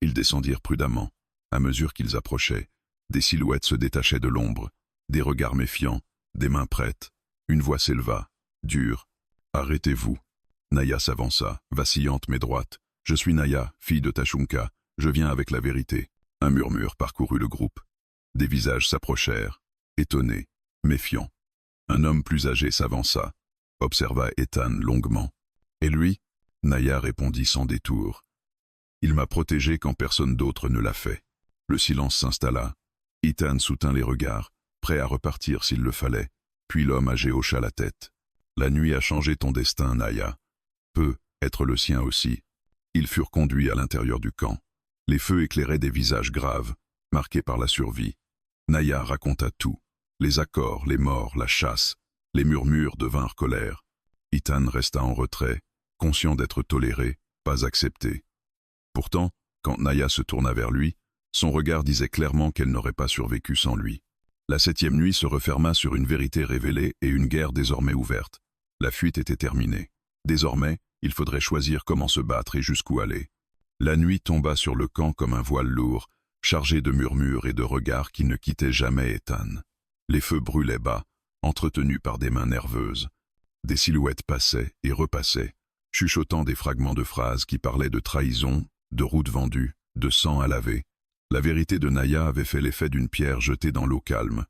Speaker 1: Ils descendirent prudemment. À mesure qu'ils approchaient, des silhouettes se détachaient de l'ombre, des regards méfiants, des mains prêtes. Une voix s'éleva, dure. Arrêtez-vous. Naya s'avança, vacillante mais droite. Je suis Naya, fille de Tashunka. Je viens avec la vérité. Un murmure parcourut le groupe. Des visages s'approchèrent, étonnés, méfiants. Un homme plus âgé s'avança, observa Ethan longuement. Et lui? Naya répondit sans détour. Il m'a protégé quand personne d'autre ne l'a fait. Le silence s'installa. Ethan soutint les regards, prêt à repartir s'il le fallait. Puis l'homme âgé hocha la tête. La nuit a changé ton destin, Naya. Peut être le sien aussi. Ils furent conduits à l'intérieur du camp. Les feux éclairaient des visages graves, marqués par la survie. Naya raconta tout. Les accords, les morts, la chasse. Les murmures devinrent colère. Ethan resta en retrait, conscient d'être toléré, pas accepté. Pourtant, quand Naya se tourna vers lui, son regard disait clairement qu'elle n'aurait pas survécu sans lui. La 7e nuit se referma sur une vérité révélée et une guerre désormais ouverte. La fuite était terminée. Désormais, il faudrait choisir comment se battre et jusqu'où aller. La nuit tomba sur le camp comme un voile lourd, chargé de murmures et de regards qui ne quittaient jamais Ethan. Les feux brûlaient bas, entretenus par des mains nerveuses. Des silhouettes passaient et repassaient, chuchotant des fragments de phrases qui parlaient de trahison, de routes vendues, de sang à laver. La vérité de Naya avait fait l'effet d'une pierre jetée dans l'eau calme.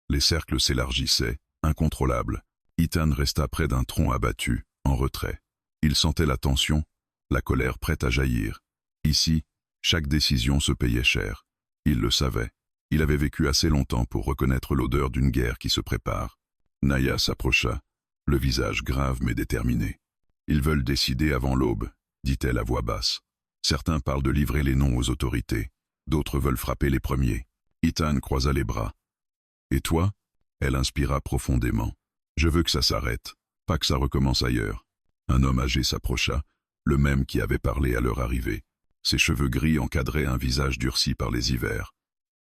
Speaker 1: Les cercles s'élargissaient, incontrôlables. Ethan resta près d'un tronc abattu, en retrait. Il sentait la tension, la colère prête à jaillir. Ici, chaque décision se payait cher. Il le savait. Il avait vécu assez longtemps pour reconnaître l'odeur d'une guerre qui se prépare. Naya s'approcha, le visage grave mais déterminé. « Ils veulent décider avant l'aube », dit-elle à voix basse. Certains parlent de livrer les noms aux autorités. D'autres veulent frapper les premiers. Ethan croisa les bras. « Et toi ?» Elle inspira profondément. « Je veux que ça s'arrête, pas que ça recommence ailleurs. » Un homme âgé s'approcha, le même qui avait parlé à leur arrivée. Ses cheveux gris encadraient un visage durci par les hivers.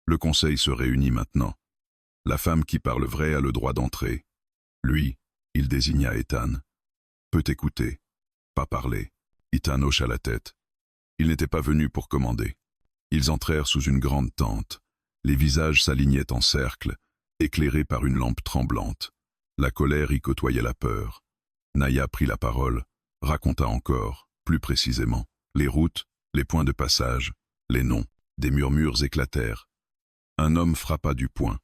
Speaker 1: Le conseil se réunit maintenant. La femme qui parle vrai a le droit d'entrer. Lui, il désigna Ethan, peut écouter, pas parler. Ethan hocha la tête. Il n'était pas venu pour commander. Ils entrèrent sous une grande tente. Les visages s'alignaient en cercle, éclairés par une lampe tremblante. La colère y côtoyait la peur. Naya prit la parole, raconta encore, plus précisément, les routes, les points de passage, les noms. Des murmures éclatèrent. Un homme frappa du poing.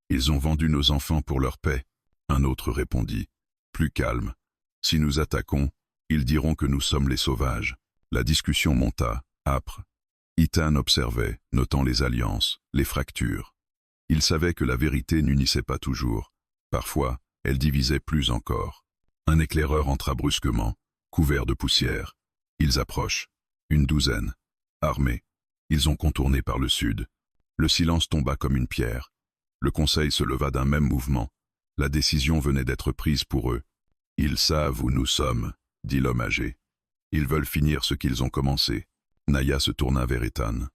Speaker 1: Ils ont vendu nos enfants pour leur paix. Un autre répondit, plus calme. Si nous attaquons, ils diront que nous sommes les sauvages. La discussion monta, âpre. Ethan observait, notant les alliances, les fractures. Il savait que la vérité n'unissait pas toujours. Parfois, elle divisait plus encore. Un éclaireur entra brusquement, couvert de poussière. Ils approchent. Une douzaine. Armés. Ils ont contourné par le sud. Le silence tomba comme une pierre. Le conseil se leva d'un même mouvement. La décision venait d'être prise pour eux. Ils savent où nous sommes, dit l'homme âgé. Ils veulent finir ce qu'ils ont commencé. Naya se tourna vers Ethan.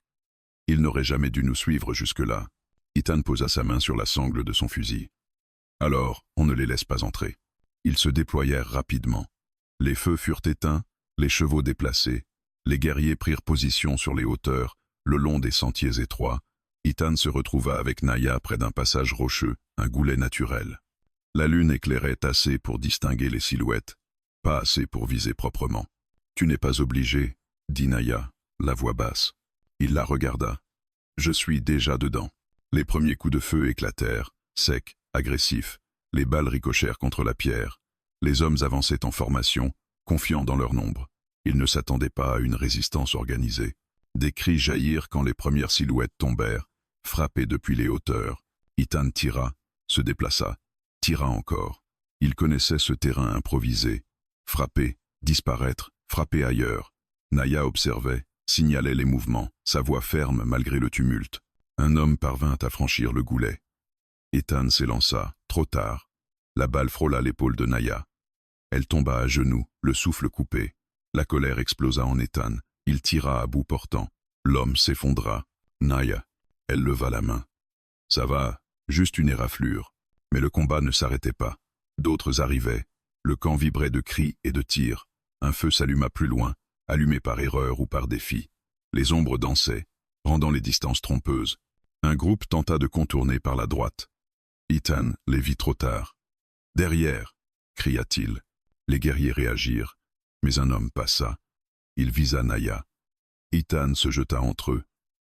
Speaker 1: Ils n'auraient jamais dû nous suivre jusque-là. Ethan posa sa main sur la sangle de son fusil. Alors, on ne les laisse pas entrer. Ils se déployèrent rapidement. Les feux furent éteints, les chevaux déplacés. Les guerriers prirent position sur les hauteurs, le long des sentiers étroits. Ethan se retrouva avec Naya près d'un passage rocheux, un goulet naturel. La lune éclairait assez pour distinguer les silhouettes, pas assez pour viser proprement. « Tu n'es pas obligé, » dit Naya, la voix basse. Il la regarda. « Je suis déjà dedans. » Les premiers coups de feu éclatèrent, secs, agressifs. Les balles ricochèrent contre la pierre. Les hommes avançaient en formation, confiants dans leur nombre. Ils ne s'attendaient pas à une résistance organisée. Des cris jaillirent quand les premières silhouettes tombèrent, frappées depuis les hauteurs. Ethan tira, se déplaça, tira encore. Il connaissait ce terrain improvisé. Frapper, disparaître, frapper ailleurs. Naya observait, signalait les mouvements, sa voix ferme malgré le tumulte. Un homme parvint à franchir le goulet. Ethan s'élança, trop tard. La balle frôla l'épaule de Naya. Elle tomba à genoux, le souffle coupé. La colère explosa en Ethan. Il tira à bout portant. L'homme s'effondra. Naya. Elle leva la main. Ça va, juste une éraflure. Mais le combat ne s'arrêtait pas. D'autres arrivaient. Le camp vibrait de cris et de tirs. Un feu s'alluma plus loin, allumé par erreur ou par défi. Les ombres dansaient, rendant les distances trompeuses. Un groupe tenta de contourner par la droite. Ethan les vit trop tard. « Derrière !» cria-t-il. Les guerriers réagirent, mais un homme passa. Il visa Naya. Ethan se jeta entre eux.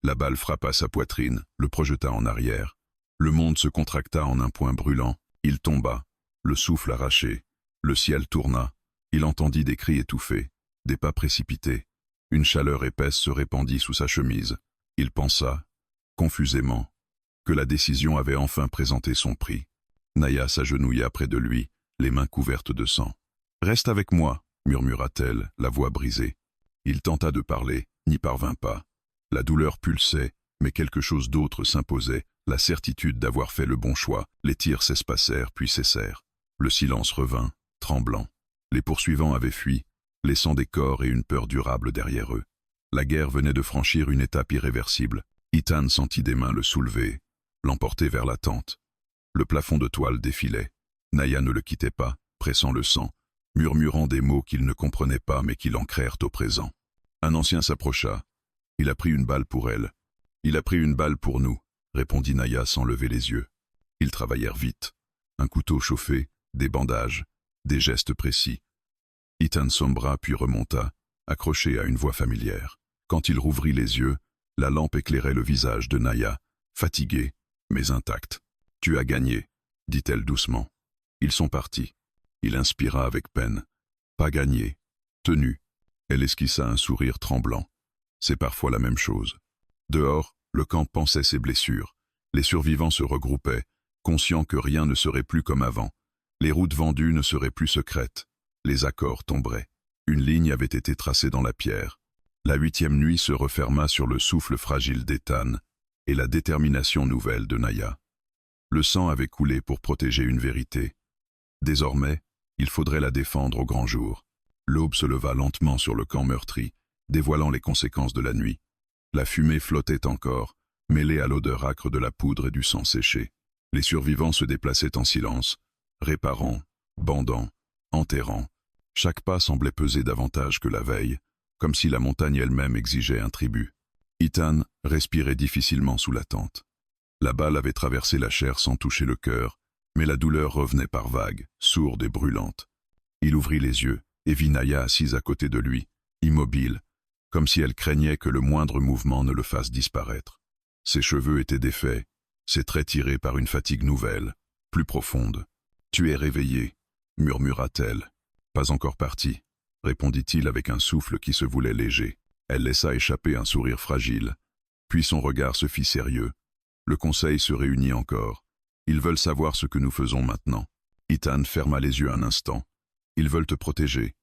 Speaker 1: La balle frappa sa poitrine, le projeta en arrière. Le monde se contracta en un point brûlant. Il tomba, le souffle arraché. Le ciel tourna. Il entendit des cris étouffés, des pas précipités. Une chaleur épaisse se répandit sous sa chemise. Il pensa, confusément, que la décision avait enfin présenté son prix. Naya s'agenouilla près de lui, les mains couvertes de sang. « Reste avec moi » murmura-t-elle, la voix brisée. Il tenta de parler, n'y parvint pas. La douleur pulsait, mais quelque chose d'autre s'imposait, la certitude d'avoir fait le bon choix. Les tirs s'espacèrent puis cessèrent. Le silence revint, tremblant. Les poursuivants avaient fui, laissant des corps et une peur durable derrière eux. La guerre venait de franchir une étape irréversible. Ethan sentit des mains le soulever, l'emporter vers la tente. Le plafond de toile défilait. Naya ne le quittait pas, pressant le sang, murmurant des mots qu'il ne comprenait pas mais qui l'ancrèrent au présent. Un ancien s'approcha. Il a pris une balle pour elle. Il a pris une balle pour nous, répondit Naya sans lever les yeux. Ils travaillèrent vite. Un couteau chauffé, des bandages, des gestes précis. Ethan sombra puis remonta, accroché à une voix familière. Quand il rouvrit les yeux, la lampe éclairait le visage de Naya, fatiguée, mais intacte. « Tu as gagné », dit-elle doucement. Ils sont partis. Il inspira avec peine. « Pas gagné. Tenu. » Elle esquissa un sourire tremblant. C'est parfois la même chose. Dehors, le camp pansait ses blessures. Les survivants se regroupaient, conscients que rien ne serait plus comme avant. Les routes vendues ne seraient plus secrètes. Les accords tomberaient. Une ligne avait été tracée dans la pierre. La 8e nuit se referma sur le souffle fragile d'Ethan et la détermination nouvelle de Naya. Le sang avait coulé pour protéger une vérité. Désormais, il faudrait la défendre au grand jour. L'aube se leva lentement sur le camp meurtri, dévoilant les conséquences de la nuit. La fumée flottait encore, mêlée à l'odeur âcre de la poudre et du sang séché. Les survivants se déplaçaient en silence, réparant, bandant, enterrant. Chaque pas semblait peser davantage que la veille, comme si la montagne elle-même exigeait un tribut. Ethan respirait difficilement sous la tente. La balle avait traversé la chair sans toucher le cœur, mais la douleur revenait par vagues, sourde et brûlante. Il ouvrit les yeux et vit Naya assise à côté de lui, immobile, comme si elle craignait que le moindre mouvement ne le fasse disparaître. Ses cheveux étaient défaits, ses traits tirés par une fatigue nouvelle, plus profonde. « Tu es réveillé, murmura-t-elle. « Pas encore parti, répondit-il avec un souffle qui se voulait léger. Elle laissa échapper un sourire fragile. Puis son regard se fit sérieux. Le conseil se réunit encore. Ils veulent savoir ce que nous faisons maintenant. Ethan ferma les yeux un instant. Ils veulent te protéger.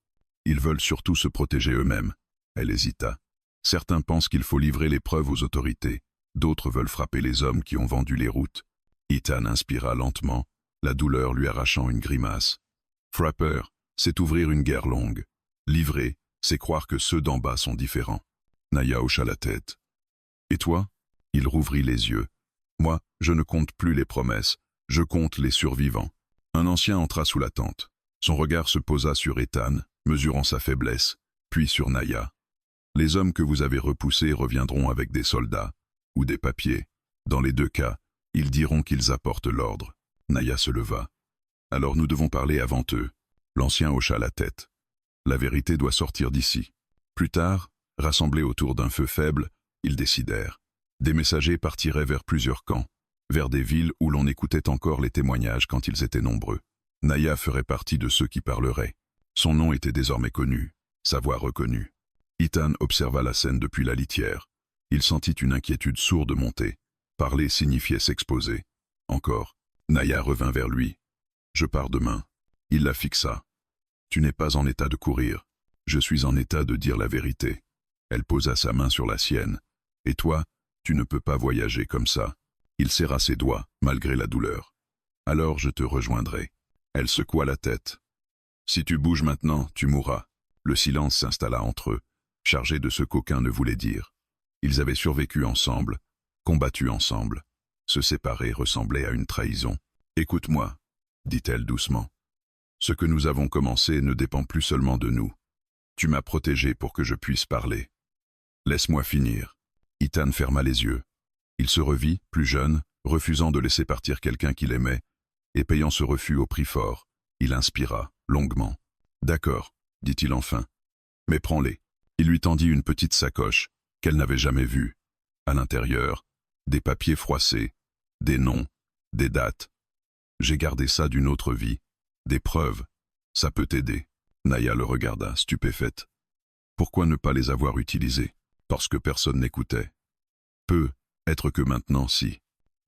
Speaker 1: Ils veulent surtout se protéger eux-mêmes. Elle hésita. Certains pensent qu'il faut livrer les preuves aux autorités. D'autres veulent frapper les hommes qui ont vendu les routes. Ethan inspira lentement, la douleur lui arrachant une grimace. Frapper, c'est ouvrir une guerre longue. Livrer, c'est croire que ceux d'en bas sont différents. Naya hocha la tête. Et toi? Il rouvrit les yeux. Moi, je ne compte plus les promesses, je compte les survivants. Un ancien entra sous la tente. Son regard se posa sur Ethan, mesurant sa faiblesse, puis sur Naya. Les hommes que vous avez repoussés reviendront avec des soldats, ou des papiers. Dans les deux cas, ils diront qu'ils apportent l'ordre. Naya se leva. Alors nous devons parler avant eux. L'ancien hocha la tête. La vérité doit sortir d'ici. Plus tard, rassemblés autour d'un feu faible, ils décidèrent. Des messagers partiraient vers plusieurs camps, vers des villes où l'on écoutait encore les témoignages quand ils étaient nombreux. Naya ferait partie de ceux qui parleraient. Son nom était désormais connu, sa voix reconnue. Ethan observa la scène depuis la litière. Il sentit une inquiétude sourde monter. Parler signifiait s'exposer. Encore. Naya revint vers lui. « Je pars demain. » Il la fixa. « Tu n'es pas en état de courir. Je suis en état de dire la vérité. » Elle posa sa main sur la sienne. « Et toi, tu ne peux pas voyager comme ça. » Il serra ses doigts, malgré la douleur. « Alors je te rejoindrai. » Elle secoua la tête. « Si tu bouges maintenant, tu mourras. » Le silence s'installa entre eux, chargé de ce qu'aucun ne voulait dire. Ils avaient survécu ensemble, combattu ensemble. Se séparer ressemblait à une trahison. « Écoute-moi, » dit-elle doucement. « Ce que nous avons commencé ne dépend plus seulement de nous. Tu m'as protégé pour que je puisse parler. Laisse-moi finir. » Ethan ferma les yeux. Il se revit, plus jeune, refusant de laisser partir quelqu'un qu'il aimait, et payant ce refus au prix fort. Il inspira, longuement. « D'accord, » dit-il enfin. « Mais prends-les. » Il lui tendit une petite sacoche, qu'elle n'avait jamais vue. À l'intérieur, des papiers froissés, des noms, des dates. « J'ai gardé ça d'une autre vie. Des preuves. Ça peut t'aider. » Naya le regarda, stupéfaite. Pourquoi ne pas les avoir utilisés? Parce que personne n'écoutait. Peut être que maintenant, si.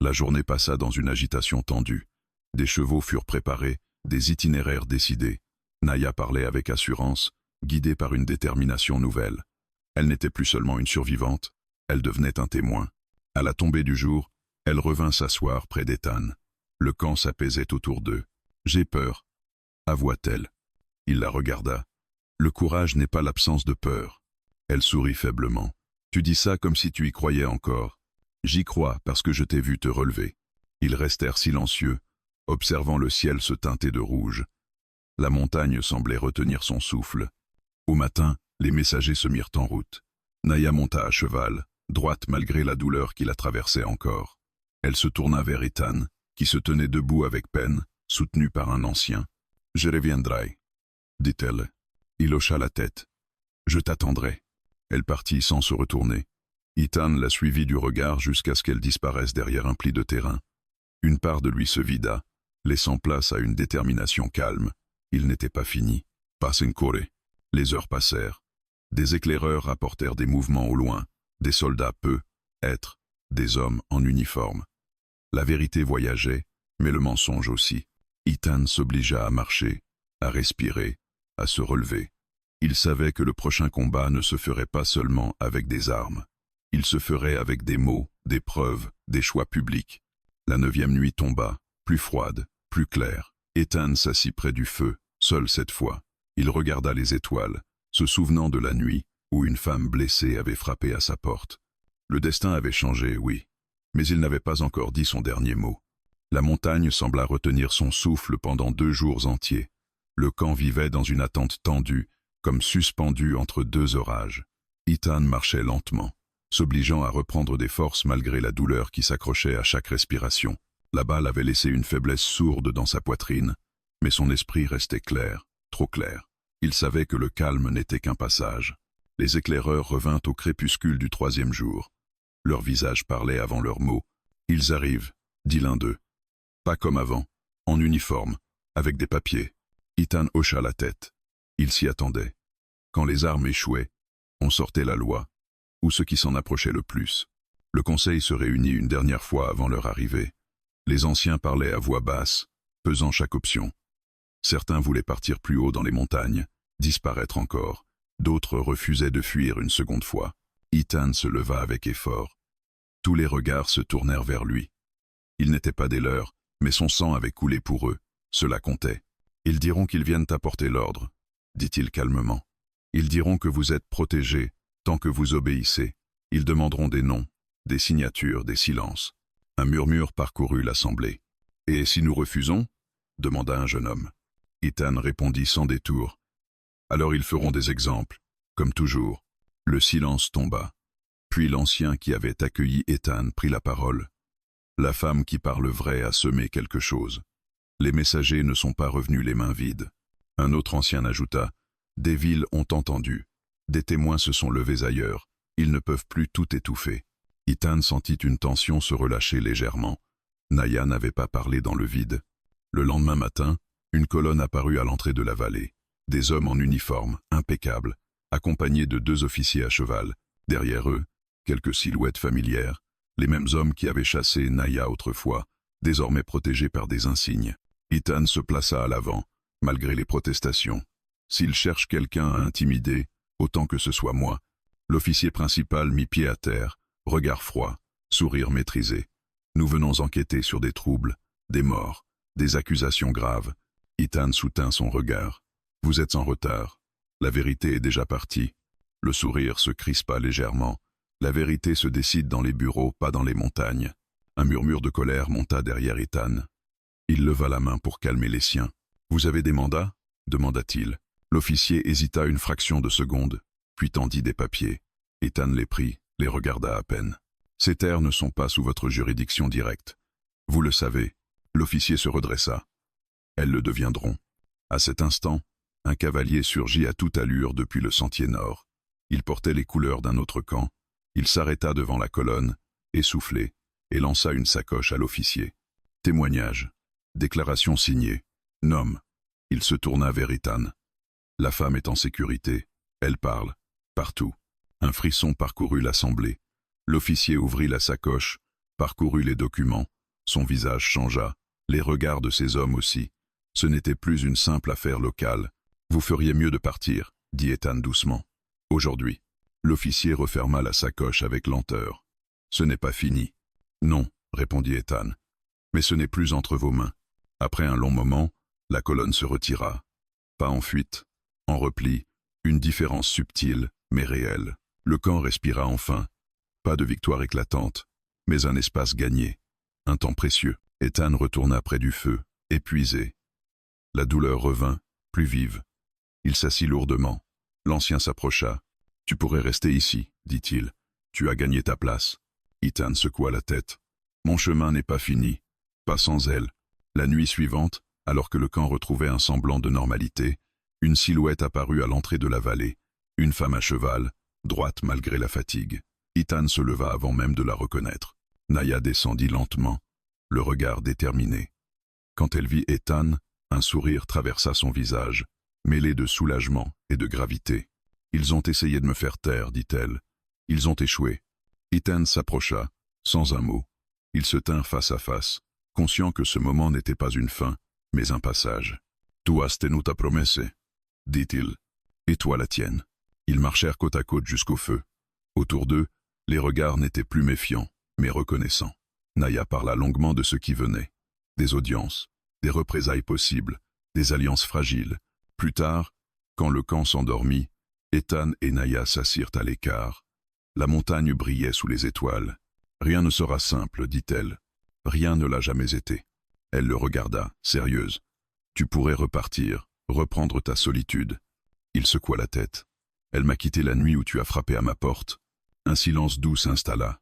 Speaker 1: La journée passa dans une agitation tendue. Des chevaux furent préparés, des itinéraires décidés. Naya parlait avec assurance, guidée par une détermination nouvelle. Elle n'était plus seulement une survivante, elle devenait un témoin. À la tombée du jour, elle revint s'asseoir près d'Ethan. Le camp s'apaisait autour d'eux. « J'ai peur, » avoua-t-elle. Il la regarda. « Le courage n'est pas l'absence de peur. » Elle sourit faiblement. « Tu dis ça comme si tu y croyais encore. »« J'y crois parce que je t'ai vu te relever. » Ils restèrent silencieux, observant le ciel se teinter de rouge. La montagne semblait retenir son souffle. Au matin, les messagers se mirent en route. Naya monta à cheval, droite malgré la douleur qui la traversait encore. Elle se tourna vers Ethan, qui se tenait debout avec peine, soutenu par un ancien. « Je reviendrai, » dit-elle. Il hocha la tête. « Je t'attendrai. » Elle partit sans se retourner. Ethan la suivit du regard jusqu'à ce qu'elle disparaisse derrière un pli de terrain. Une part de lui se vida, laissant place à une détermination calme. Il n'était pas fini. Passencore. Les heures passèrent. Des éclaireurs rapportèrent des mouvements au loin, des soldats peu, êtres, des hommes en uniforme. La vérité voyageait, mais le mensonge aussi. Ethan s'obligea à marcher, à respirer, à se relever. Il savait que le prochain combat ne se ferait pas seulement avec des armes. Il se ferait avec des mots, des preuves, des choix publics. La 9e nuit tomba, plus froide, plus claire. Ethan s'assit près du feu, seul cette fois. Il regarda les étoiles, se souvenant de la nuit où une femme blessée avait frappé à sa porte. Le destin avait changé, oui, mais il n'avait pas encore dit son dernier mot. La montagne sembla retenir son souffle pendant 2 jours entiers. Le camp vivait dans une attente tendue, comme suspendu entre 2 orages. Ethan marchait lentement, s'obligeant à reprendre des forces malgré la douleur qui s'accrochait à chaque respiration. La balle avait laissé une faiblesse sourde dans sa poitrine, mais son esprit restait clair, trop clair. Il savait que le calme n'était qu'un passage. Les éclaireurs revinrent au crépuscule du 3e jour. Leurs visages parlaient avant leurs mots. « Ils arrivent, dit l'un d'eux. Pas comme avant, en uniforme, avec des papiers. Ethan hocha la tête. Il s'y attendait. Quand les armes échouaient, on sortait la loi, ou ce qui s'en approchait le plus. Le conseil se réunit une dernière fois avant leur arrivée. Les anciens parlaient à voix basse, pesant chaque option. Certains voulaient partir plus haut dans les montagnes, disparaître encore. D'autres refusaient de fuir une seconde fois. Ethan se leva avec effort. Tous les regards se tournèrent vers lui. Il n'était pas des leurs, mais son sang avait coulé pour eux. Cela comptait. Ils diront qu'ils viennent apporter l'ordre, dit-il calmement. Ils diront que vous êtes protégés, tant que vous obéissez. Ils demanderont des noms, des signatures, des silences. Un murmure parcourut l'assemblée. « Et si nous refusons ?» demanda un jeune homme. Ethan répondit sans détour. « Alors ils feront des exemples, comme toujours. » Le silence tomba. Puis l'ancien qui avait accueilli Ethan prit la parole. « La femme qui parle vrai a semé quelque chose. Les messagers ne sont pas revenus les mains vides. » Un autre ancien ajouta. « Des villes ont entendu. Des témoins se sont levés ailleurs. Ils ne peuvent plus tout étouffer. » Ethan sentit une tension se relâcher légèrement. Naya n'avait pas parlé dans le vide. Le lendemain matin, une colonne apparut à l'entrée de la vallée. Des hommes en uniforme, impeccables, accompagnés de 2 officiers à cheval. Derrière eux, quelques silhouettes familières, les mêmes hommes qui avaient chassé Naya autrefois, désormais protégés par des insignes. Ethan se plaça à l'avant, malgré les protestations. S'il cherche quelqu'un à intimider, autant que ce soit moi. L'officier principal mit pied à terre, regard froid, sourire maîtrisé. Nous venons enquêter sur des troubles, des morts, des accusations graves. Ethan soutint son regard. Vous êtes en retard. La vérité est déjà partie. Le sourire se crispa légèrement. La vérité se décide dans les bureaux, pas dans les montagnes. Un murmure de colère monta derrière Ethan. Il leva la main pour calmer les siens. Vous avez des mandats ? demanda-t-il. L'officier hésita une fraction de seconde, puis tendit des papiers. Ethan les prit, les regarda à peine. Ces terres ne sont pas sous votre juridiction directe. Vous le savez. L'officier se redressa. Elles le deviendront. À cet instant, un cavalier surgit à toute allure depuis le sentier nord. Il portait les couleurs d'un autre camp. Il s'arrêta devant la colonne, essoufflé, et lança une sacoche à l'officier. Témoignage. Déclaration signée. Nomme. Il se tourna vers Ethan. La femme est en sécurité. Elle parle. Partout. Un frisson parcourut l'assemblée. L'officier ouvrit la sacoche, parcourut les documents. Son visage changea. Les regards de ces hommes aussi. Ce n'était plus une simple affaire locale. Vous feriez mieux de partir, dit Ethan doucement. Aujourd'hui. L'officier referma la sacoche avec lenteur. Ce n'est pas fini. Non, répondit Ethan. Mais ce n'est plus entre vos mains. Après un long moment, la colonne se retira. Pas en fuite, en repli, une différence subtile, mais réelle. Le camp respira enfin. Pas de victoire éclatante, mais un espace gagné. Un temps précieux. Ethan retourna près du feu, épuisé. La douleur revint, plus vive. Il s'assit lourdement. L'ancien s'approcha. « Tu pourrais rester ici, dit-il. Tu as gagné ta place. » Ethan secoua la tête. « Mon chemin n'est pas fini. Pas sans elle. » La nuit suivante, alors que le camp retrouvait un semblant de normalité, une silhouette apparut à l'entrée de la vallée. Une femme à cheval, droite malgré la fatigue. Ethan se leva avant même de la reconnaître. Naya descendit lentement, le regard déterminé. Quand elle vit Ethan, un sourire traversa son visage, mêlé de soulagement et de gravité. « Ils ont essayé de me faire taire, dit-elle. Ils ont échoué. » Ethan s'approcha, sans un mot. Ils se tinrent face à face, conscients que ce moment n'était pas une fin, mais un passage. « Tu has tenu ta promesse, » dit-il. « Et toi la tienne. » Ils marchèrent côte à côte jusqu'au feu. Autour d'eux, les regards n'étaient plus méfiants, mais reconnaissants. Naya parla longuement de ce qui venait. Des audiences, des représailles possibles, des alliances fragiles. Plus tard, quand le camp s'endormit, Ethan et Naya s'assirent à l'écart. La montagne brillait sous les étoiles. « Rien ne sera simple, dit-elle. Rien ne l'a jamais été. » Elle le regarda, sérieuse. « Tu pourrais repartir, reprendre ta solitude. » Il secoua la tête. « Elle m'a quitté la nuit où tu as frappé à ma porte. » Un silence doux s'installa.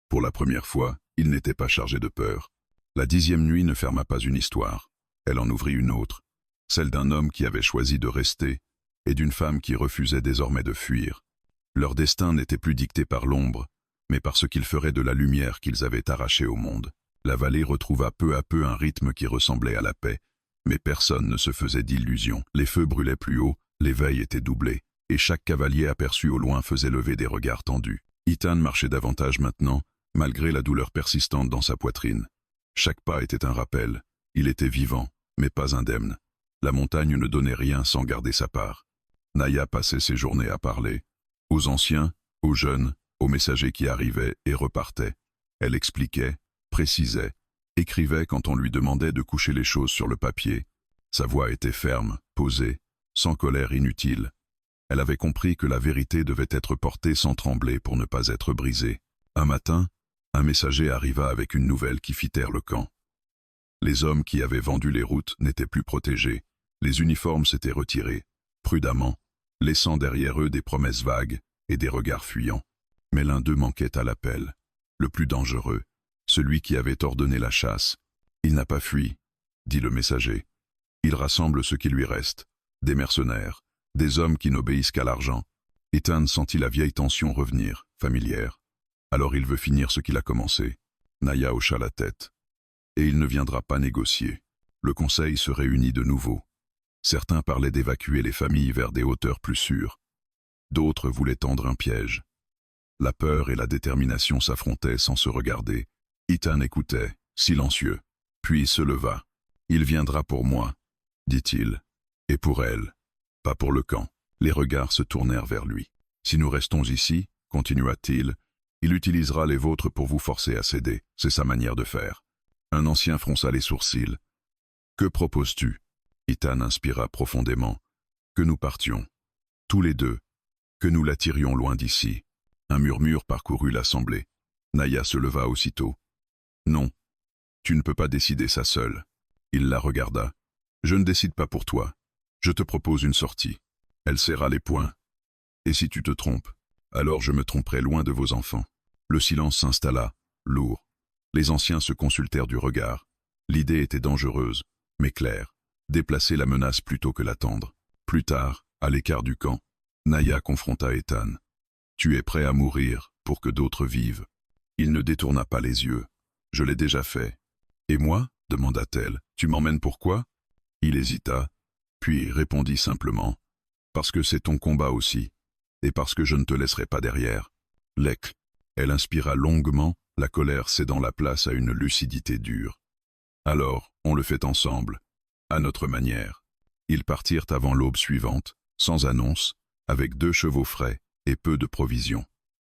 Speaker 1: Pour la première fois, il n'était pas chargé de peur. La 10e nuit ne ferma pas une histoire. Elle en ouvrit une autre, celle d'un homme qui avait choisi de rester et d'une femme qui refusait désormais de fuir. Leur destin n'était plus dicté par l'ombre, mais par ce qu'ils feraient de la lumière qu'ils avaient arrachée au monde. La vallée retrouva peu à peu un rythme qui ressemblait à la paix, mais personne ne se faisait d'illusions. Les feux brûlaient plus haut, les veilles étaient doublées, et chaque cavalier aperçu au loin faisait lever des regards tendus. Ethan marchait davantage maintenant, malgré la douleur persistante dans sa poitrine. Chaque pas était un rappel. Il était vivant, mais pas indemne. La montagne ne donnait rien sans garder sa part. Naya passait ses journées à parler. Aux anciens, aux jeunes, aux messagers qui arrivaient et repartaient. Elle expliquait, précisait, écrivait quand on lui demandait de coucher les choses sur le papier. Sa voix était ferme, posée, sans colère inutile. Elle avait compris que la vérité devait être portée sans trembler pour ne pas être brisée. Un matin, un messager arriva avec une nouvelle qui fit taire le camp. Les hommes qui avaient vendu les routes n'étaient plus protégés. Les uniformes s'étaient retirés, prudemment, laissant derrière eux des promesses vagues et des regards fuyants. Mais l'un d'eux manquait à l'appel, le plus dangereux, celui qui avait ordonné la chasse. Il n'a pas fui, dit le messager. Il rassemble ce qui lui reste, des mercenaires, des hommes qui n'obéissent qu'à l'argent. Ethan sentit la vieille tension revenir, familière. Alors il veut finir ce qu'il a commencé. Naya hocha la tête. Et il ne viendra pas négocier. Le conseil se réunit de nouveau. Certains parlaient d'évacuer les familles vers des hauteurs plus sûres. D'autres voulaient tendre un piège. La peur et la détermination s'affrontaient sans se regarder. Ethan écoutait, silencieux, puis se leva. « Il viendra pour moi, dit-il, et pour elle, pas pour le camp. » Les regards se tournèrent vers lui. « Si nous restons ici, continua-t-il, il utilisera les vôtres pour vous forcer à céder. C'est sa manière de faire. » Un ancien fronça les sourcils. « Que proposes-tu » Ethan inspira profondément. « Que nous partions, tous les deux, que nous l'attirions loin d'ici. » Un murmure parcourut l'assemblée. Naya se leva aussitôt. « Non, tu ne peux pas décider ça seule. » Il la regarda. « Je ne décide pas pour toi. Je te propose une sortie. » Elle serra les poings. « Et si tu te trompes, alors je me tromperai loin de vos enfants. » Le silence s'installa, lourd. Les anciens se consultèrent du regard. L'idée était dangereuse, mais claire. Déplacer la menace plutôt que l'attendre. Plus tard, à l'écart du camp, Naya confronta Ethan. « Tu es prêt à mourir pour que d'autres vivent. » Il ne détourna pas les yeux. « Je l'ai déjà fait. »« Et moi ?» demanda-t-elle. « Tu m'emmènes pourquoi ?» Il hésita, puis répondit simplement. « Parce que c'est ton combat aussi, et parce que je ne te laisserai pas derrière. » Lec. Elle inspira longuement, la colère cédant la place à une lucidité dure. « Alors, on le fait ensemble, à notre manière. » Ils partirent avant l'aube suivante, sans annonce, avec 2 chevaux frais et peu de provisions.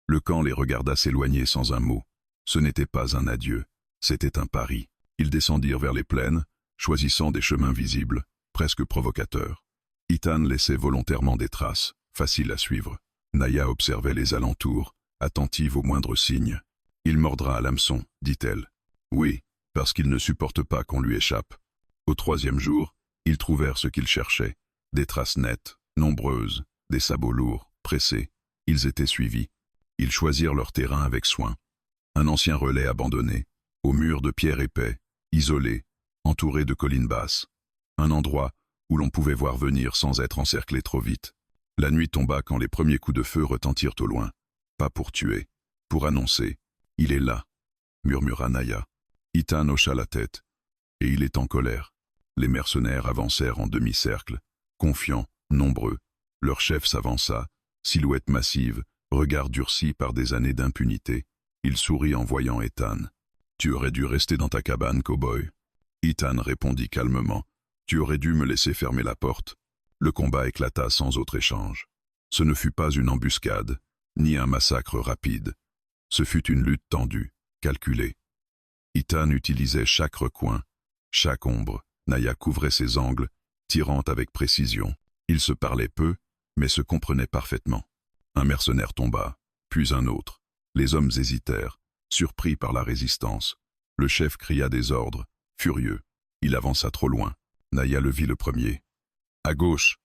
Speaker 1: Le camp les regarda s'éloigner sans un mot. Ce n'était pas un adieu, c'était un pari. Ils descendirent vers les plaines, choisissant des chemins visibles, presque provocateurs. Ethan laissait volontairement des traces, faciles à suivre. Naya observait les alentours, attentive aux moindres signes. « Il mordra à l'hameçon, dit-elle. Oui, parce qu'il ne supporte pas qu'on lui échappe. » Au 3e jour, ils trouvèrent ce qu'ils cherchaient. Des traces nettes, nombreuses, des sabots lourds, pressés. Ils étaient suivis. Ils choisirent leur terrain avec soin. Un ancien relais abandonné, aux murs de pierre épais, isolé, entouré de collines basses. Un endroit où l'on pouvait voir venir sans être encerclé trop vite. La nuit tomba quand les premiers coups de feu retentirent au loin. Pas pour tuer, pour annoncer. « Il est là », murmura Naya. Ethan hocha la tête. « Et il est en colère. » Les mercenaires avancèrent en demi-cercle, confiants, nombreux. Leur chef s'avança, silhouette massive, regard durci par des années d'impunité. Il sourit en voyant Ethan. « Tu aurais dû rester dans ta cabane, cow-boy. » Ethan répondit calmement. « Tu aurais dû me laisser fermer la porte. » Le combat éclata sans autre échange. Ce ne fut pas une embuscade, ni un massacre rapide. Ce fut une lutte tendue, calculée. Ethan utilisait chaque recoin, chaque ombre. Naya couvrait ses angles, tirant avec précision. Ils se parlaient peu, mais se comprenaient parfaitement. Un mercenaire tomba, puis un autre. Les hommes hésitèrent, surpris par la résistance. Le chef cria des ordres, furieux. Il avança trop loin. Naya le vit le premier. « À gauche !»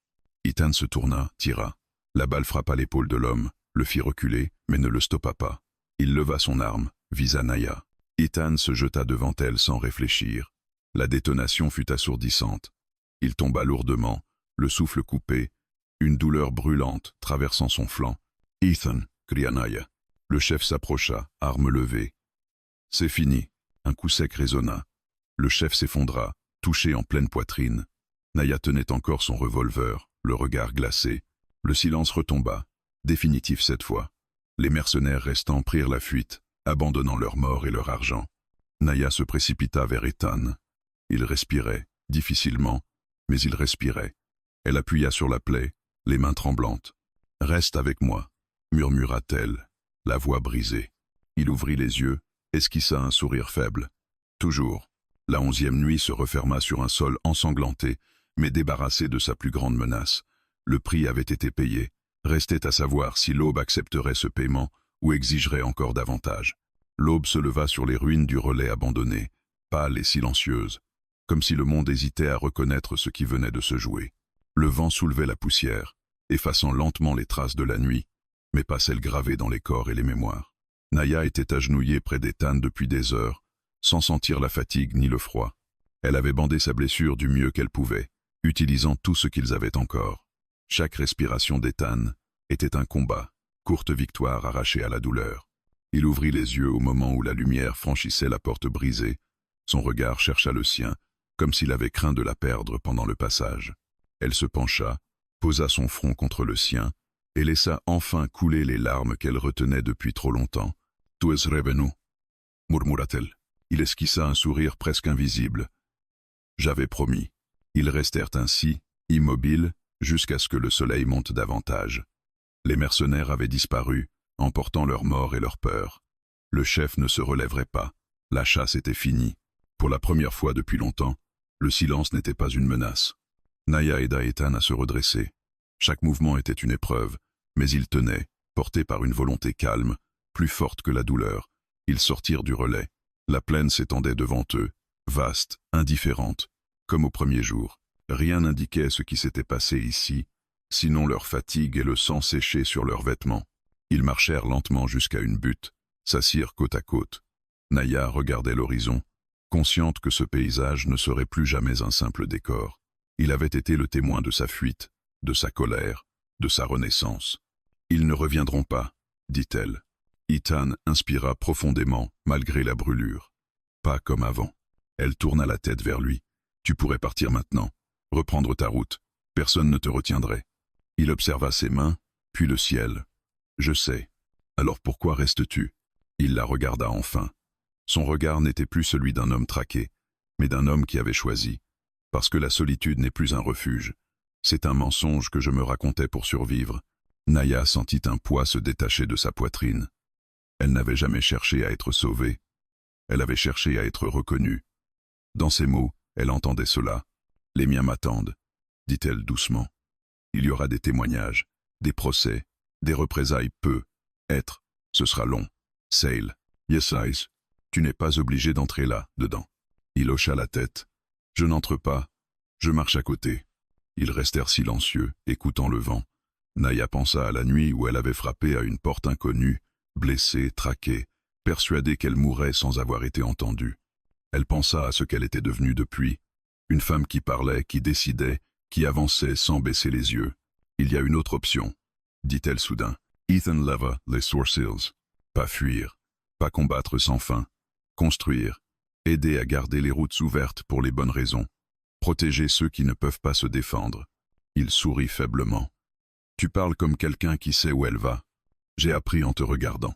Speaker 1: Ethan se tourna, tira. La balle frappa l'épaule de l'homme, le fit reculer, mais ne le stoppa pas. Il leva son arme, visa Naya. Ethan se jeta devant elle sans réfléchir. La détonation fut assourdissante. Il tomba lourdement, le souffle coupé, une douleur brûlante traversant son flanc. « Ethan !» cria Naya. Le chef s'approcha, arme levée. « C'est fini. » Un coup sec résonna. Le chef s'effondra, touché en pleine poitrine. Naya tenait encore son revolver, le regard glacé. Le silence retomba, définitif cette fois. Les mercenaires restants prirent la fuite, abandonnant leurs morts et leur argent. Naya se précipita vers Ethan. Il respirait, difficilement, mais il respirait. Elle appuya sur la plaie, les mains tremblantes. « Reste avec moi », murmura-t-elle, la voix brisée. Il ouvrit les yeux, esquissa un sourire faible. Toujours. La 11e nuit se referma sur un sol ensanglanté, mais débarrassé de sa plus grande menace. Le prix avait été payé. Restait à savoir si l'aube accepterait ce paiement ou exigerait encore davantage. L'aube se leva sur les ruines du relais abandonné, pâle et silencieuse, comme si le monde hésitait à reconnaître ce qui venait de se jouer. Le vent soulevait la poussière, effaçant lentement les traces de la nuit, mais pas celles gravées dans les corps et les mémoires. Naya était agenouillée près d'Ethan depuis des heures, sans sentir la fatigue ni le froid. Elle avait bandé sa blessure du mieux qu'elle pouvait, utilisant tout ce qu'ils avaient encore. Chaque respiration d'Ethan était un combat, courte victoire arrachée à la douleur. Il ouvrit les yeux au moment où la lumière franchissait la porte brisée. Son regard chercha le sien, comme s'il avait craint de la perdre pendant le passage. Elle se pencha, posa son front contre le sien, et laissa enfin couler les larmes qu'elle retenait depuis trop longtemps. « Tu es revenu » murmura-t-elle. Il esquissa un sourire presque invisible. « J'avais promis. » Ils restèrent ainsi, immobiles, jusqu'à ce que le soleil monte davantage. Les mercenaires avaient disparu, emportant leurs morts et leurs peurs. Le chef ne se relèverait pas. La chasse était finie. Pour la première fois depuis longtemps, le silence n'était pas une menace. Naya aida Ethan à se redresser. Chaque mouvement était une épreuve, mais ils tenaient, portés par une volonté calme, plus forte que la douleur. Ils sortirent du relais. La plaine s'étendait devant eux, vaste, indifférente, comme au premier jour. Rien n'indiquait ce qui s'était passé ici, sinon leur fatigue et le sang séché sur leurs vêtements. Ils marchèrent lentement jusqu'à une butte, s'assirent côte à côte. Naya regardait l'horizon, consciente que ce paysage ne serait plus jamais un simple décor. Il avait été le témoin de sa fuite, de sa colère, de sa renaissance. « Ils ne reviendront pas », dit-elle. Ethan inspira profondément, malgré la brûlure. Pas comme avant. Elle tourna la tête vers lui. « Tu pourrais partir maintenant, reprendre ta route. Personne ne te retiendrait. » Il observa ses mains, puis le ciel. « Je sais. Alors pourquoi restes-tu » Il la regarda enfin. Son regard n'était plus celui d'un homme traqué, mais d'un homme qui avait choisi. Parce que la solitude n'est plus un refuge. C'est un mensonge que je me racontais pour survivre. Naya sentit un poids se détacher de sa poitrine. Elle n'avait jamais cherché à être sauvée. Elle avait cherché à être reconnue. Dans ses mots, elle entendait cela. « Les miens m'attendent », dit-elle doucement. « Il y aura des témoignages, des procès, des représailles peut-être. Ce sera long. Sail. Yes, eyes. Tu n'es pas obligé d'entrer là, dedans. » Il hocha la tête. « Je n'entre pas. Je marche à côté. » Ils restèrent silencieux, écoutant le vent. Naya pensa à la nuit où elle avait frappé à une porte inconnue, blessée, traquée, persuadée qu'elle mourrait sans avoir été entendue. Elle pensa à ce qu'elle était devenue depuis. Une femme qui parlait, qui décidait, qui avançait sans baisser les yeux. « Il y a une autre option, » dit-elle soudain. Ethan leva les sourcils. Pas fuir, pas combattre sans fin. Construire, aider à garder les routes ouvertes pour les bonnes raisons. Protéger ceux qui ne peuvent pas se défendre. Il sourit faiblement. « Tu parles comme quelqu'un qui sait où elle va. J'ai appris en te regardant. »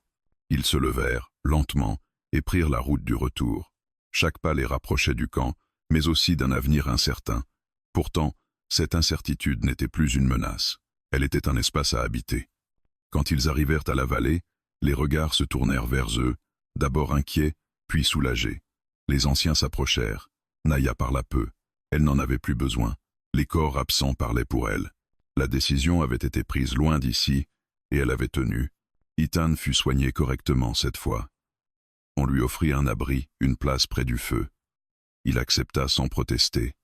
Speaker 1: Ils se levèrent, lentement, et prirent la route du retour. Chaque pas les rapprochait du camp, mais aussi d'un avenir incertain. Pourtant, cette incertitude n'était plus une menace. Elle était un espace à habiter. Quand ils arrivèrent à la vallée, les regards se tournèrent vers eux, d'abord inquiets, puis soulagés. Les anciens s'approchèrent. Naya parla peu. Elle n'en avait plus besoin. Les corps absents parlaient pour elle. La décision avait été prise loin d'ici, et elle avait tenu. Ethan fut soigné correctement cette fois. On lui offrit un abri, une place près du feu. Il accepta sans protester.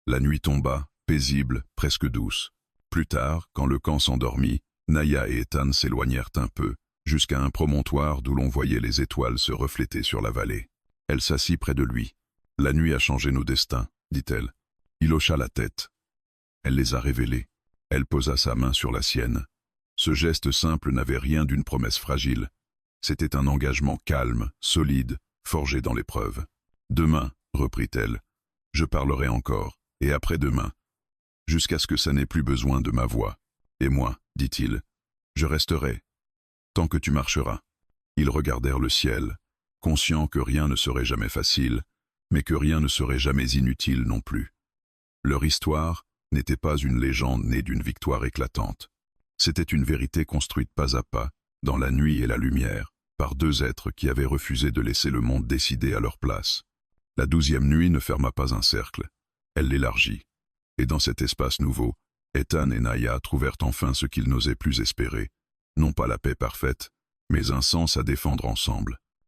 Speaker 1: La nuit tomba, paisible, presque douce. Plus tard, quand le camp s'endormit, Naya et Ethan s'éloignèrent un peu, jusqu'à un promontoire d'où l'on voyait les étoiles se refléter sur la vallée. Elle s'assit près de lui. « La nuit a changé nos destins, » dit-elle. Il hocha la tête. Elle les a révélés. Elle posa sa main sur la sienne. Ce geste simple n'avait rien d'une promesse fragile. C'était un engagement calme, solide, forgée dans l'épreuve. Demain, reprit-elle, je parlerai encore, et après-demain, jusqu'à ce que ça n'ait plus besoin de ma voix. Et moi, dit-il, je resterai, tant que tu marcheras. Ils regardèrent le ciel, conscients que rien ne serait jamais facile, mais que rien ne serait jamais inutile non plus. Leur histoire n'était pas une légende née d'une victoire éclatante. C'était une vérité construite pas à pas, dans la nuit et la lumière, par deux êtres qui avaient refusé de laisser le monde décider à leur place. La 12e nuit ne ferma pas un cercle, elle l'élargit. Et dans cet espace nouveau, Ethan et Naya trouvèrent enfin ce qu'ils n'osaient plus espérer, non pas la paix parfaite, mais un sens à défendre ensemble.